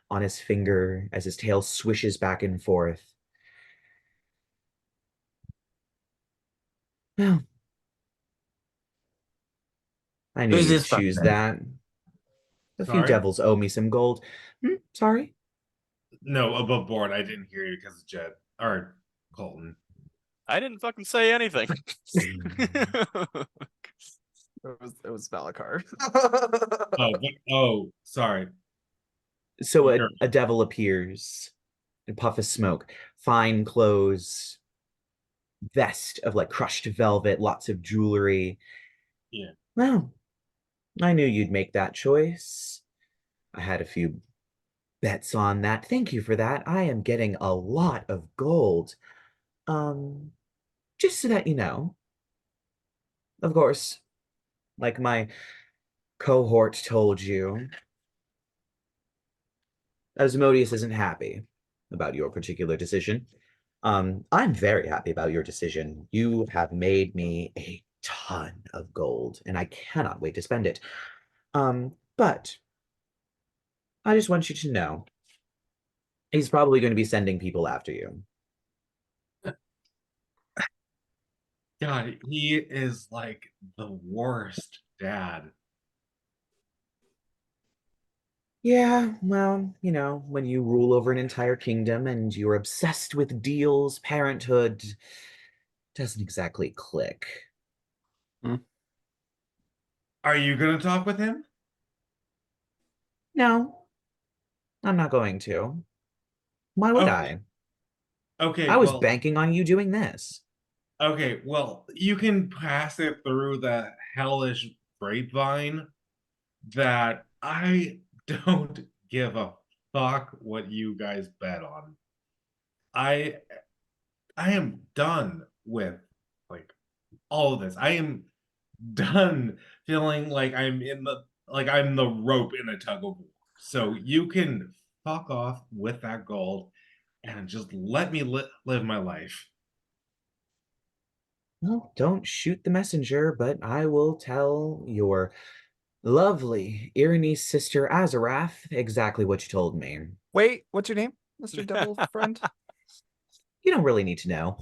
A: on his finger as his tail swishes back and forth. Well, I knew
E: Who's
A: you'd
E: this fucker?
A: choose that. A few
B: Sorry?
A: devils owe me some gold. Sorry.
B: No, above board. I didn't hear you because of Jed or Colton.
C: I didn't fucking say anything.
F: It was Valakar.
B: Oh, sorry.
A: So
B: Sure.
A: a devil appears, a puff of smoke, fine clothes, vest of like crushed velvet, lots of jewelry.
B: Yeah.
A: Well, I knew you'd make that choice. I had a few bets on that. Thank you for that. I am getting a lot of gold. Just so that you know. Of course, like my cohort told you, Asmodeus isn't happy about your particular decision. I'm very happy about your decision. You have made me a ton of gold, and I cannot wait to spend it. But I just want you to know he's probably going to be sending people after you.
B: God, he is like the worst dad.
A: Yeah, well, you know, when you rule over an entire kingdom and you're obsessed with deals, parenthood doesn't exactly click.
B: Are you gonna talk with him?
A: No, I'm not going to. Why would
B: Okay.
A: I?
B: Okay,
A: I was
B: well,
A: banking on you doing this.
B: okay, well, you can pass it through the hellish grapevine that I don't give a fuck what you guys bet on. I I am done with like all of this. I am done feeling like I'm the rope in a tug of war. So you can fuck off with that gold and just let me live my life.
A: Well, don't shoot the messenger, but I will tell your lovely Irene's sister Azarath exactly what you told me.
F: Wait, what's your name, Mr. Devil Friend?
A: You don't really need to know.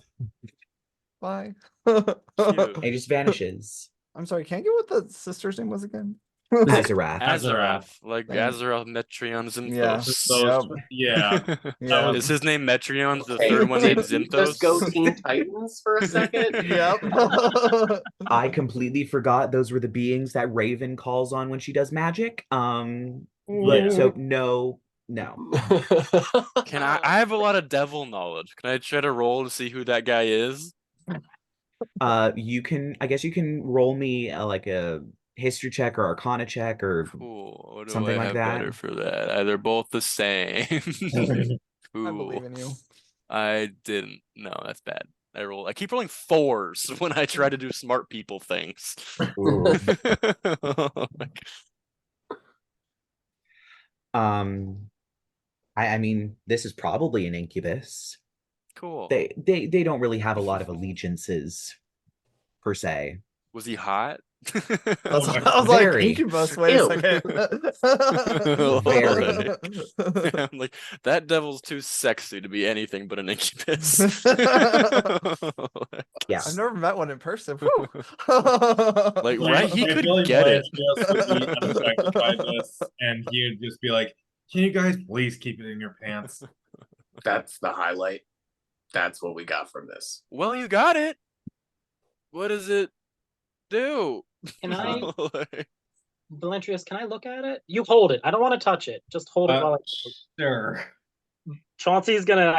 F: Bye.
C: Cute.
A: It just vanishes.
F: I'm sorry, can I get what the sister's name was again?
A: Azarath.
C: Azarath, like
F: Thank-
C: Azeroth, Metreon,
F: Yeah.
C: Zinthos.
F: Yep.
B: Yeah.
F: Yeah.
C: Is his name Metreon? The
E: Hey,
C: third one named
E: did we just go
C: Zinthos?
E: Teen Titans for a second?
F: Yep.
A: I completely forgot those were the beings that Raven calls on when she does magic. But so no.
C: Can I have a lot of devil knowledge. Can I try to roll to see who that guy is?
A: You can, I guess you can roll me like a history check or arcana check or
C: Cool. What do
A: something
C: I
A: like
C: have
A: that.
C: better for that? They're both the same.
F: I believe
C: Cool.
F: in you.
C: I didn't. No, that's bad. I keep rolling 4s when I try to do smart people things.
A: I mean, this is probably an incubus.
C: Cool.
A: They don't really have a lot of allegiances per se.
C: Was he hot?
F: I was like,
A: Very.
F: incubus, wait a
E: Ew.
F: second.
A: Very.
C: I'm like, that devil's too sexy to be anything but an incubus.
A: Yeah.
F: I've never met one in person. Whew.
C: Like, right? He
B: I
C: could
B: feel like
C: get it.
B: Velantrios would be unaffected by this, and he would just be like, "Can you guys please keep it in your pants?"
E: That's the highlight. That's what we got from this.
C: Well, you got it. What does it do?
D: Can I, Velantrios, can I look at it? You hold it. I don't want to touch it. Just hold it while
B: Sure.
D: Chauncey's gonna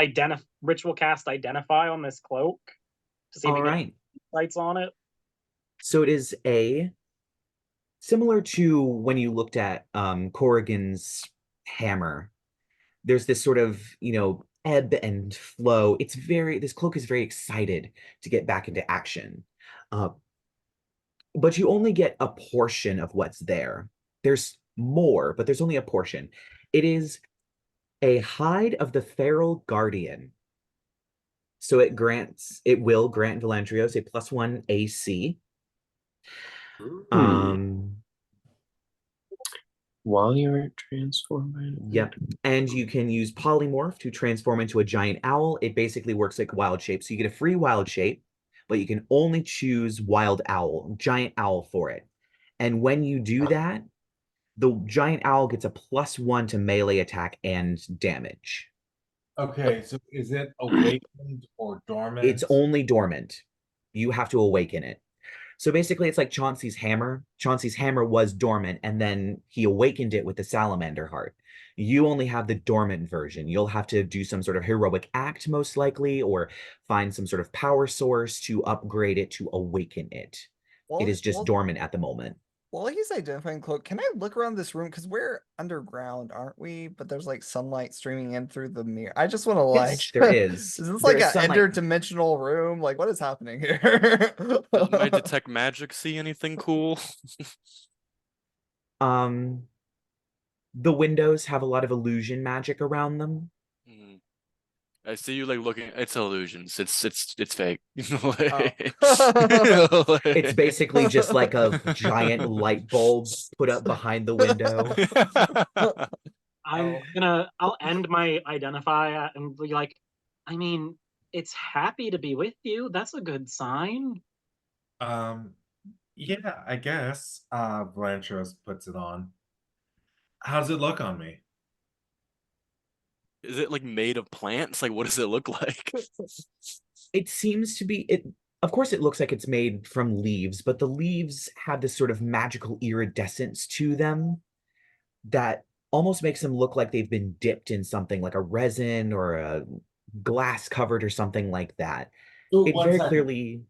D: ritual cast identify on this cloak to see if
A: All
D: he
A: right.
D: gets lights on it.
A: So it is similar to when you looked at Corrigan's hammer. There's this sort of, ebb and flow. This cloak is very excited to get back into action. But you only get a portion of what's there. There's more, but there's only a portion. It is a hide of the feral guardian. So it will grant Velantrios a +1 AC.
E: While you're transforming.
A: Yep. And you can use polymorph to transform into a giant owl. It basically works like wild shape. So you get a free wild shape, but you can only choose giant owl for it. And when you do that, the giant owl gets a +1 to melee attack and damage.
B: Okay, so is it awakened or dormant?
A: It's only dormant. You have to awaken it. So basically, it's like Chauncey's hammer. Chauncey's hammer was dormant, and then he awakened it with the salamander heart. You only have the dormant version. You'll have to do some sort of heroic act, most likely, or find some sort of power source to upgrade it to awaken it. It is just dormant at the moment.
F: while he's identifying cloak, can I look around this room? Because we're underground, aren't we? But there's like sunlight streaming in through the mirror. I just want to like.
A: Yes, there is.
F: Is this
A: There
F: like
A: is
F: an
A: sunlight.
F: interdimensional room? Like, what is happening here?
C: Does my detect magic see anything cool?
A: The windows have a lot of illusion magic around them.
C: Hmm. I see you like looking. It's illusions. It's fake.
A: It's basically just like a giant light bulb put up behind the window.
D: I'll end my identify and be like, I mean, it's happy to be with you. That's a good sign.
B: Yeah, I guess. Velantrios puts it on. How does it look on me?
C: Is it like made of plants? Like, what does it look like?
A: It seems to be it. Of course, it looks like it's made from leaves, but the leaves have this sort of magical iridescence to them that almost makes them look like they've been dipped in something like a resin or a glass covered or something like that.
B: Ooh,
A: It
B: one
A: very
B: second.
A: clearly.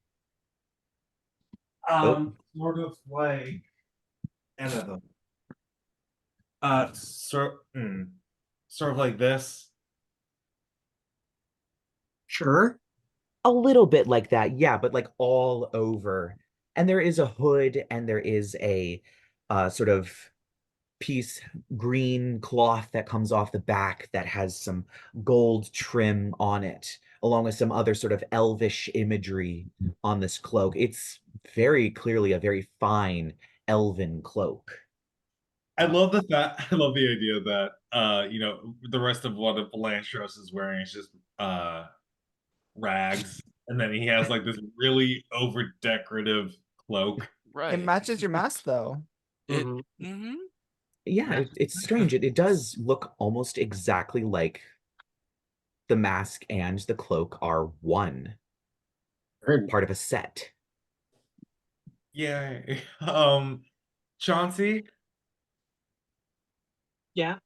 B: Sort of like another. Sort of like this.
G: Sure.
A: A little bit like that, yeah, but like all over. And there is a hood and there is a sort of piece green cloth that comes off the back that has some gold trim on it, along with some other sort of elvish imagery on this cloak. It's very clearly a very fine elven cloak.
B: I love the fact. I love the idea that the rest of what Velantrios is wearing is just rags, and then he has like this really over decorative cloak.
C: Right.
F: It matches your mask though.
C: It.
D: Mhm.
C: Mm-hmm.
A: Yeah, it's strange. It does look almost exactly like the mask and the cloak are one part of a set.
B: Yeah. Chauncey.
D: Yeah.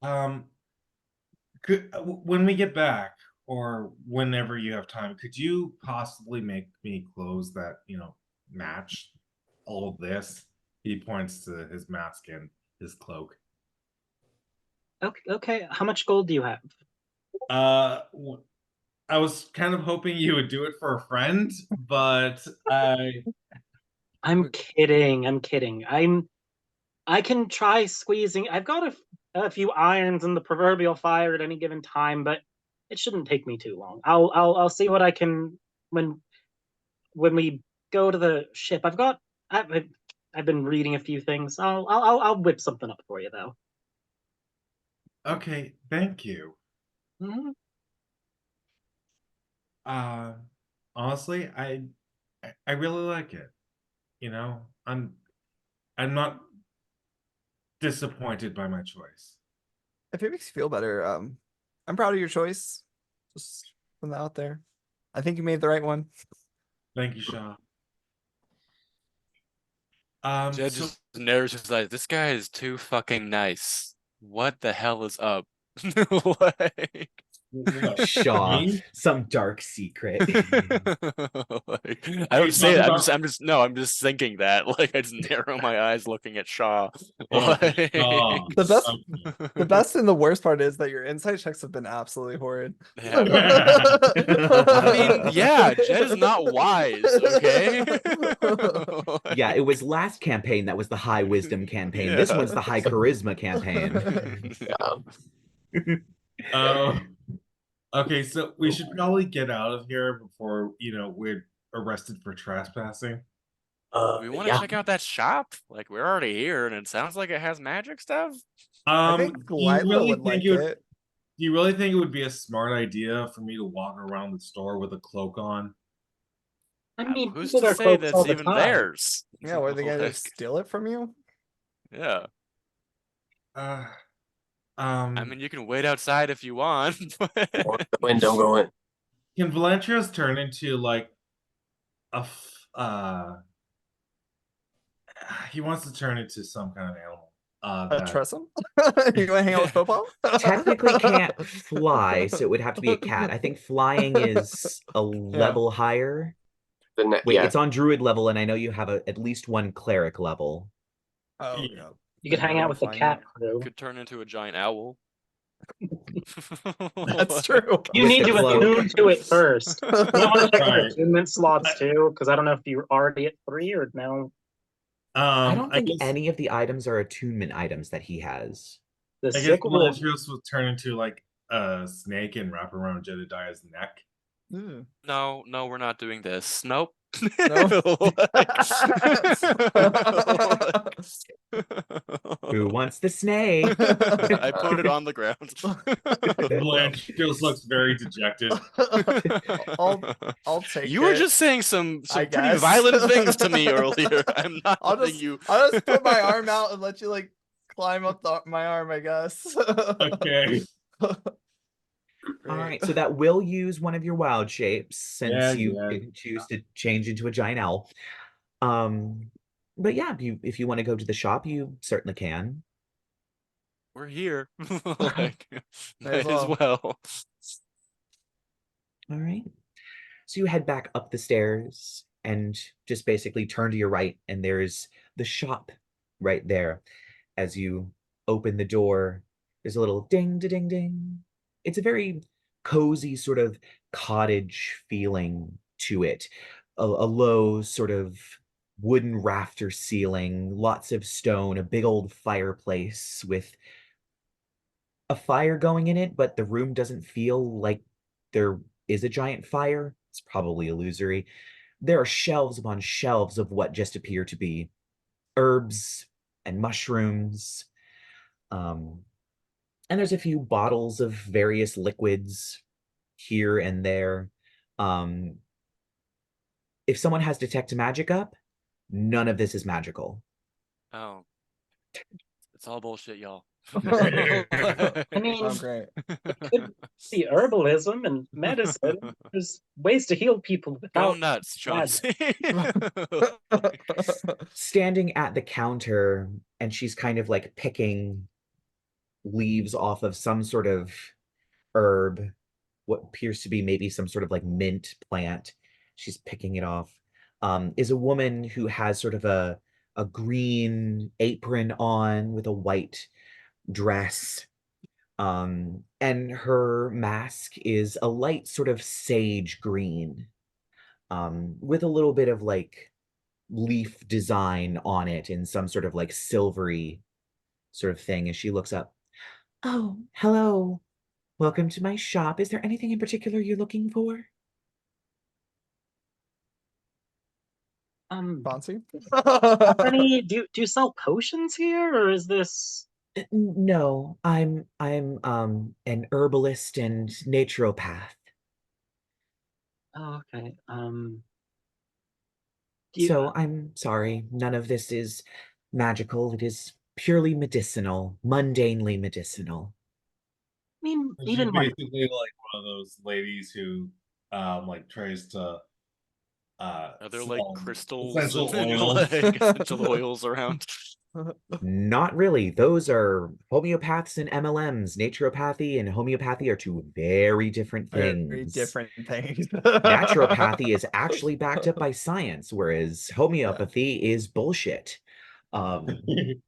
B: When we get back, or whenever you have time, could you possibly make me clothes that match all of this? He points to his mask and his cloak.
D: Okay. How much gold do you have?
B: I was kind of hoping you would do it for a friend, but
D: I'm kidding. I can try squeezing. I've got a few irons in the proverbial fire at any given time, but it shouldn't take me too long. I'll see what I can when we go to the ship. I've been reading a few things. I'll whip something up for you though.
B: okay, thank you.
D: Mhm.
B: Honestly, I really like it. I'm not disappointed by my choice.
F: If it makes you feel better, I'm proud of your choice. Just putting that out there. I think you made the right one.
B: Thank you, Shaw.
C: Jed
B: So
C: just narrows his eyes. This guy is too fucking nice. What the hell is up? Like,
B: what?
A: Shaw,
B: Me?
A: some dark secret.
C: like, I don't say it. I'm just thinking that. Like, I just narrow my eyes looking at Shaw.
B: Okay, Shaw.
C: Like,
F: The best and the worst part is that your insight checks have been absolutely horrid.
C: yeah, I mean, yeah, Jed is not wise, okay?
A: Yeah, it was last campaign that was the high wisdom campaign. This
C: Yeah.
A: one's the high charisma campaign.
B: Okay, so we should probably get out of here before we're arrested for trespassing.
C: We want to check out that shop. Like, we're already here, and it sounds like it has magic stuff.
F: I think
B: Do you
F: Lyla
B: really
F: would like
B: think
F: it.
B: Do you really think it would be a smart idea for me to walk around the store with a cloak on?
D: I mean,
C: Who's
D: people
C: to
D: wear
C: say
D: clothes
C: that's
D: all the
C: even
D: time.
C: theirs?
F: Yeah, were they gonna
C: Like,
F: steal it from you?
C: yeah.
B: Uh,
C: I mean, you can wait outside if you want.
E: Or the window going.
B: can Velantrios turn into like he wants to turn into some kind of animal.
F: Trust him? You wanna hang out with Football?
A: Technically can't fly, so it would have to be a cat. I think flying is a level higher. Wait,
E: Yeah.
A: it's on druid level, and I know you have at least one cleric level.
F: Oh,
B: Yeah.
F: yeah.
D: You could
F: Then
D: hang
F: I
D: out
F: will
D: with the
F: find
D: cat
F: it.
D: crew.
C: Could turn into a giant owl.
F: That's true.
D: You
A: With
D: need
A: the
D: to
A: cloak.
D: attune to it first. You might want to check
B: Right.
D: the attunement slots too, because I don't know if you're already at 3 or now
A: I don't think
B: guess,
A: any of the items are attunement items that he has.
D: the
B: I guess
D: sickle.
B: Velantrios will turn into like a snake and wrap around Jedidiah's neck.
F: Mm.
C: No, we're not doing this. Nope.
F: No.
A: Who wants the snake?
C: I put it on the ground.
B: Velantrios looks very dejected.
F: I'll take
C: You were
F: it,
C: just saying some
F: I
C: pretty
F: guess.
C: violent things to me earlier. I'm not letting you.
F: I'll just put my arm out and let you like climb up my arm, I guess.
B: Okay.
A: All right, so that will use one of your wild shapes since
B: Yeah,
A: you
B: yeah.
A: didn't choose to change into a giant owl. But yeah, if you want to go to the shop, you certainly can.
C: We're here. Like,
F: May as
C: might as well.
A: All right. So you head back up the stairs and just basically turn to your right, and there's the shop right there. As you open the door, there's a little ding, ding, ding. It's a very cozy sort of cottage feeling to it. A low sort of wooden rafter ceiling, lots of stone, a big old fireplace with a fire going in it, but the room doesn't feel like there is a giant fire. It's probably illusory. There are shelves upon shelves of what just appear to be herbs and mushrooms. And there's a few bottles of various liquids here and there. If someone has detect magic up, none of this is magical.
C: Oh, it's all bullshit, y'all.
D: I mean,
F: Oh, great.
D: it could be herbalism and medicine. There's ways to heal people
C: Go
D: without
C: nuts, Chauncey.
A: Standing at the counter, and she's kind of like picking leaves off of some sort of herb, what appears to be maybe some sort of like mint plant. She's picking it off. Is a woman who has sort of a green apron on with a white dress. And her mask is a light sort of sage green, with a little bit of like leaf design on it in some sort of like silvery sort of thing as she looks up. Oh, hello. Welcome to my shop. Is there anything in particular you're looking for?
F: Chauncey?
D: Any, do you sell potions here, or is this?
A: No, I'm an herbalist and naturopath.
D: Oh, okay. Do you,
A: So I'm sorry, none of this is magical. It is purely medicinal, mundanely medicinal.
D: I mean,
B: She's
D: even my
B: basically like one of those ladies who like tries to
C: Are there like
B: sell
C: crystals
B: essential
C: and
B: oils.
C: like essential oils around?
A: Not really. Those are homeopaths and MLMs. Naturopathy and homeopathy are two very different
F: Very
A: things.
F: different things.
A: Naturopathy is actually backed up by science, whereas homeopathy is bullshit.
C: I'd like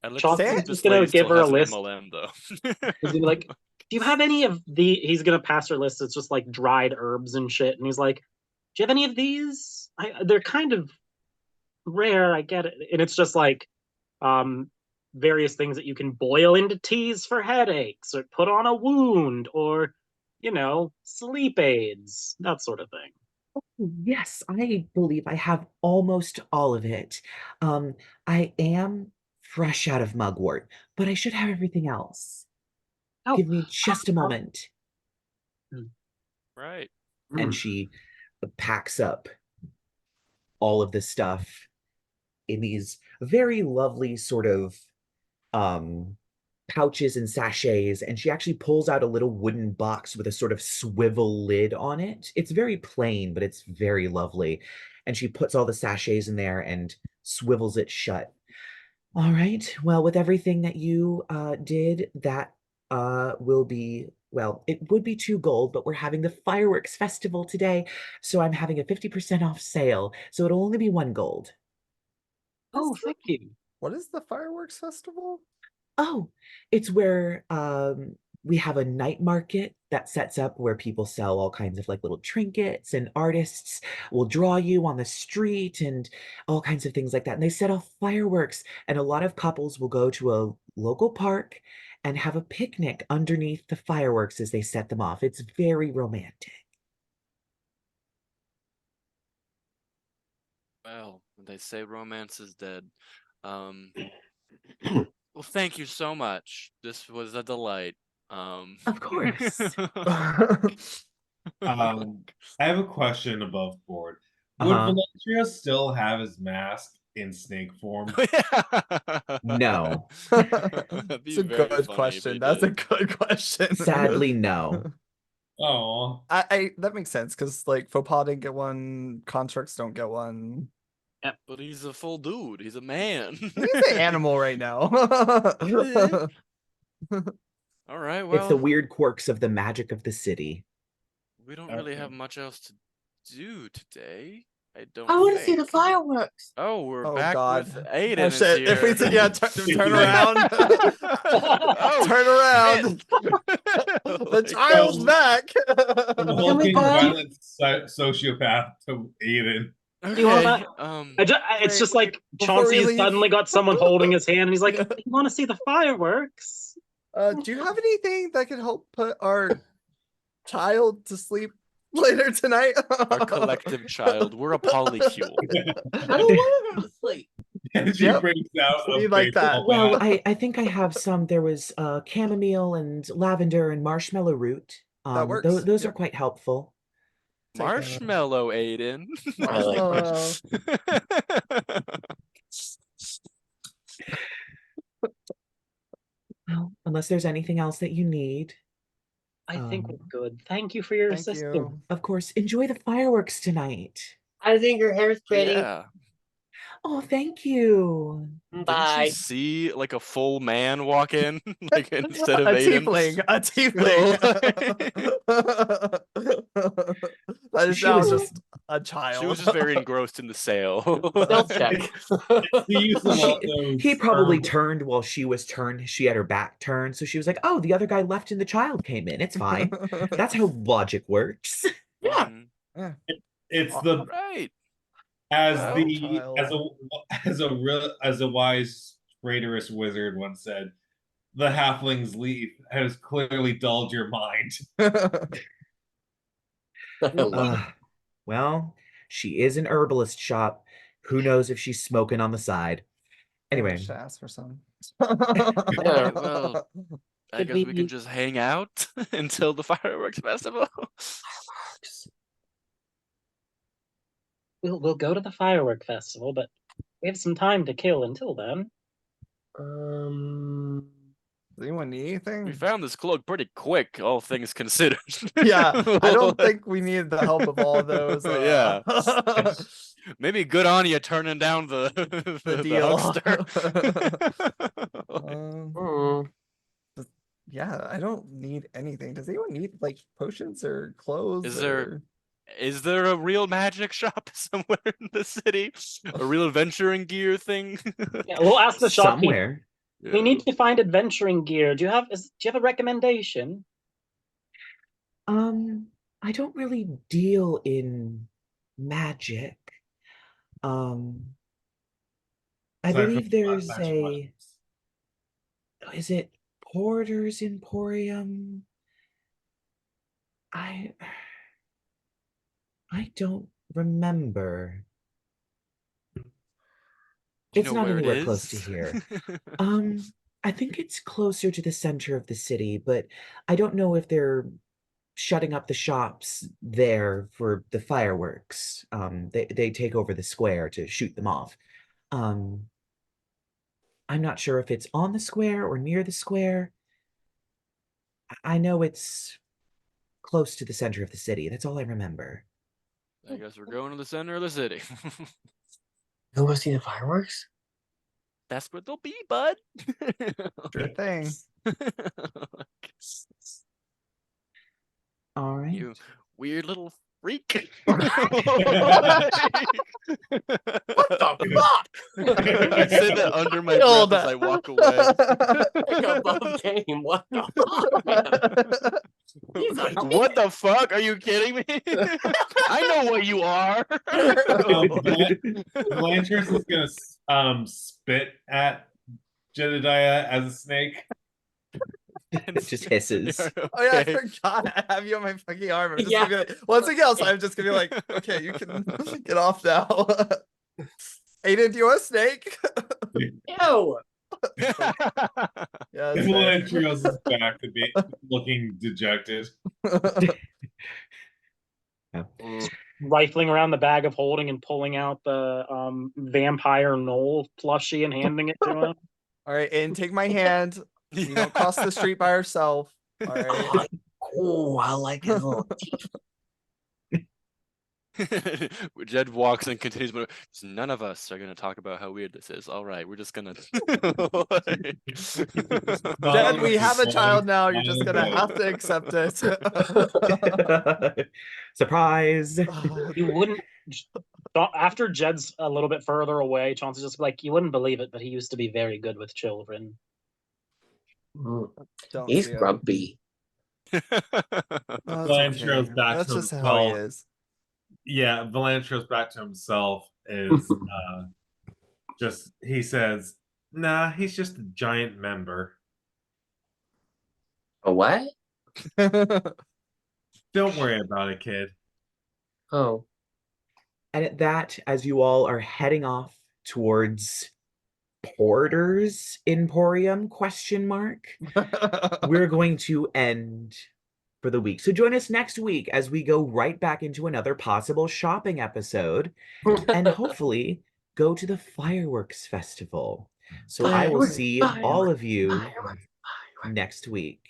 C: to
D: Chauncey's
C: think
F: Sam-
C: this
D: just gonna
C: lady
D: give
C: still
D: her a
C: has an
D: list.
C: MLM though.
D: He's gonna be like, do you have any of the? He's gonna pass her list. It's just like dried herbs and shit. And he's like, do you have any of these? They're kind of rare. I get it. And it's just like, various things that you can boil into teas for headaches, or put on a wound, or sleep aids, that sort of thing.
A: Yes, I believe I have almost all of it. I am fresh out of mugwort, but I should have everything else.
D: Oh,
A: Give me just a moment.
C: Right.
A: And she packs up all of the stuff in these very lovely sort of pouches and sachets, and she actually pulls out a little wooden box with a sort of swivel lid on it. It's very plain, but it's very lovely. And she puts all the sachets in there and swivels it shut. All right. Well, with everything that you did, that will be well, it would be 2 gold, but we're having the fireworks festival today, so I'm having a 50% off sale, so it'll only be 1 gold.
D: Oh, thank you.
F: What is the fireworks festival?
A: Oh, it's where we have a night market that sets up where people sell all kinds of like little trinkets, and artists will draw you on the street and all kinds of things like that. And they set off fireworks, and a lot of couples will go to a local park and have a picnic underneath the fireworks as they set them off. It's very romantic.
C: Well, they say romance is dead. Well, thank you so much. This was a delight.
A: Of course.
B: I have a question above board. Would Velantrios still have his mask in snake form?
A: No.
F: It's a good question. That's a good question.
A: Sadly, no.
B: Oh,
F: I that makes sense because like faux pas didn't get one, constructs don't get one.
C: But he's a full dude. He's a man.
F: He's an animal right now.
C: All right,
A: It's the
C: well,
A: weird quirks of the magic of the city.
C: we don't really
B: Okay.
C: have much else to do today. I don't
G: I want to see the
C: think.
G: fireworks.
C: Oh, we're
F: Oh,
C: back
F: God.
C: with Aiden.
F: Oh
C: is
F: shit! If we
C: here.
F: turn around,
C: Oh,
F: turn around. The child's
B: go.
F: back.
B: From
G: Can we
B: hulking
G: go?
B: violent sociopath to Aiden.
D: You want
C: okay.
D: that? It's
F: Wait,
D: just like
F: before we
D: Chauncey
F: leave-
D: suddenly got someone holding his hand, and he's like, "You want to see the fireworks?"
F: Do you have anything that could help put our child to sleep later tonight?
C: Our collective child. We're a polycule.
G: I don't want to go to sleep.
B: And she
F: Yep.
B: brings out a
F: You like that.
B: baseball
A: Well,
B: bat.
A: I think I have some. There was chamomile and lavender and marshmallow root.
F: That works.
A: Those
F: Yep.
A: are quite helpful.
C: Marshmallow, Aiden.
E: I like
A: Well, unless there's anything else that you need.
D: I think
A: Um,
D: we're good. Thank you for your
F: Thank
D: assistance.
F: you.
A: Of course, enjoy the fireworks tonight.
G: I think your hair's pretty.
C: Yeah.
A: Oh, thank you.
C: Didn't
G: Bye.
C: you see like a full man walk in, like instead of
F: A
C: Aiden?
F: tiefling. A tiefling. That is
A: She
F: now
A: was-
F: just a child.
C: She was just very engrossed in the sale.
E: Stealth check.
B: The use of all those
A: He probably
B: herbs.
A: turned while she was turned. She had her back turned, so she was like, "Oh, the other guy left and the child came in. It's fine." That's how logic works.
G: Yeah.
C: Mhm.
B: It's the
C: Right.
B: as
C: Well,
B: the
F: child.
B: as a wise traitorous wizard once said, the halfling's leaf has clearly dulled your mind.
A: Well, she is an herbalist shop. Who knows if she's smoking on the side?
F: Maybe I
A: Anyway,
F: should ask for some.
C: Okay, well, I
D: Could
C: guess we
D: we-
C: can just hang out until the fireworks festival.
D: We'll go to the firework festival, but we have some time to kill until then.
G: Um,
F: Does anyone need anything?
C: We found this cloak pretty quick, all things considered.
F: Yeah, I don't think we needed the help of all of those.
C: Yeah. Maybe good on you turning down the
F: deal.
C: huckster.
G: hmm.
F: Yeah, I don't need anything. Does anyone need like potions or clothes?
C: Is there a real magic shop somewhere in the city? A real adventuring gear thing?
D: Yeah, we'll ask the shopkeeper.
A: somewhere.
D: We
C: Yeah.
D: need to find adventuring gear. Do you have a recommendation?
A: I don't really deal in magic. I
B: Aside from
A: believe there's
B: magic
A: a.
B: mushrooms.
A: Is it Porter's Emporium? I don't remember.
C: Do you
A: It's
C: know
A: not
C: where it
A: anywhere close to
C: is?
A: here. I think it's closer to the center of the city, but I don't know if they're shutting up the shops there for the fireworks. They take over the square to shoot them off. I'm not sure if it's on the square or near the square. I know it's close to the center of the city. That's all I remember.
C: I guess we're going to the center of the city.
G: You want to see the fireworks?
C: That's where they'll be, bud.
F: Sure thing.
A: All right.
C: You weird little freak.
E: What the fuck?
C: I say that under my
F: Hold
C: breath as
F: on.
C: I walk away.
E: Pick above game. What the fuck, man? He's a
C: What the fuck? Are you kidding me? I know what you are.
B: Velantrios is gonna spit at Jedidiah as a snake.
A: It just hisses.
F: Oh yeah, I
C: Okay.
F: forgot I have you on my fucking arm. I'm just
E: Yeah.
F: gonna be like, once again, I'm just gonna be like, okay, you can get off now. Aiden, do you want a snake?
E: Ew.
F: Yeah, that's fair.
B: Velantrios is back to be looking dejected.
D: Rifling around the bag of holding and pulling out the vampire knoll plushie and handing it to him.
F: All right, and take my hand. You don't cross the street by yourself. All right.
G: Oh, I like his little teeth.
C: Jed walks and continues, but none of us are going to talk about how weird this is. All right, we're just going to.
F: Jed, we have a child now. You're just gonna have to accept it.
A: Surprise.
D: You wouldn't. After Jed's a little bit further away, Chauncey's just like, you wouldn't believe it, but he used to be very good with children.
F: Don't
G: He's
F: see it.
G: grumpy.
F: Oh, it's
B: Velantrios
F: okay.
B: back
F: That's
B: to
F: just how he
B: himself.
F: is.
B: Yeah, Velantrios back to himself is just he says, "Nah, he's just a giant member.
G: A what?
B: Don't worry about it, kid."
G: Oh.
A: And at that, as you all are heading off towards Porter's Emporium, we're going to end for the week. So join us next week as we go right back into another possible shopping episode and hopefully go to the fireworks festival. So I will see all of you next week.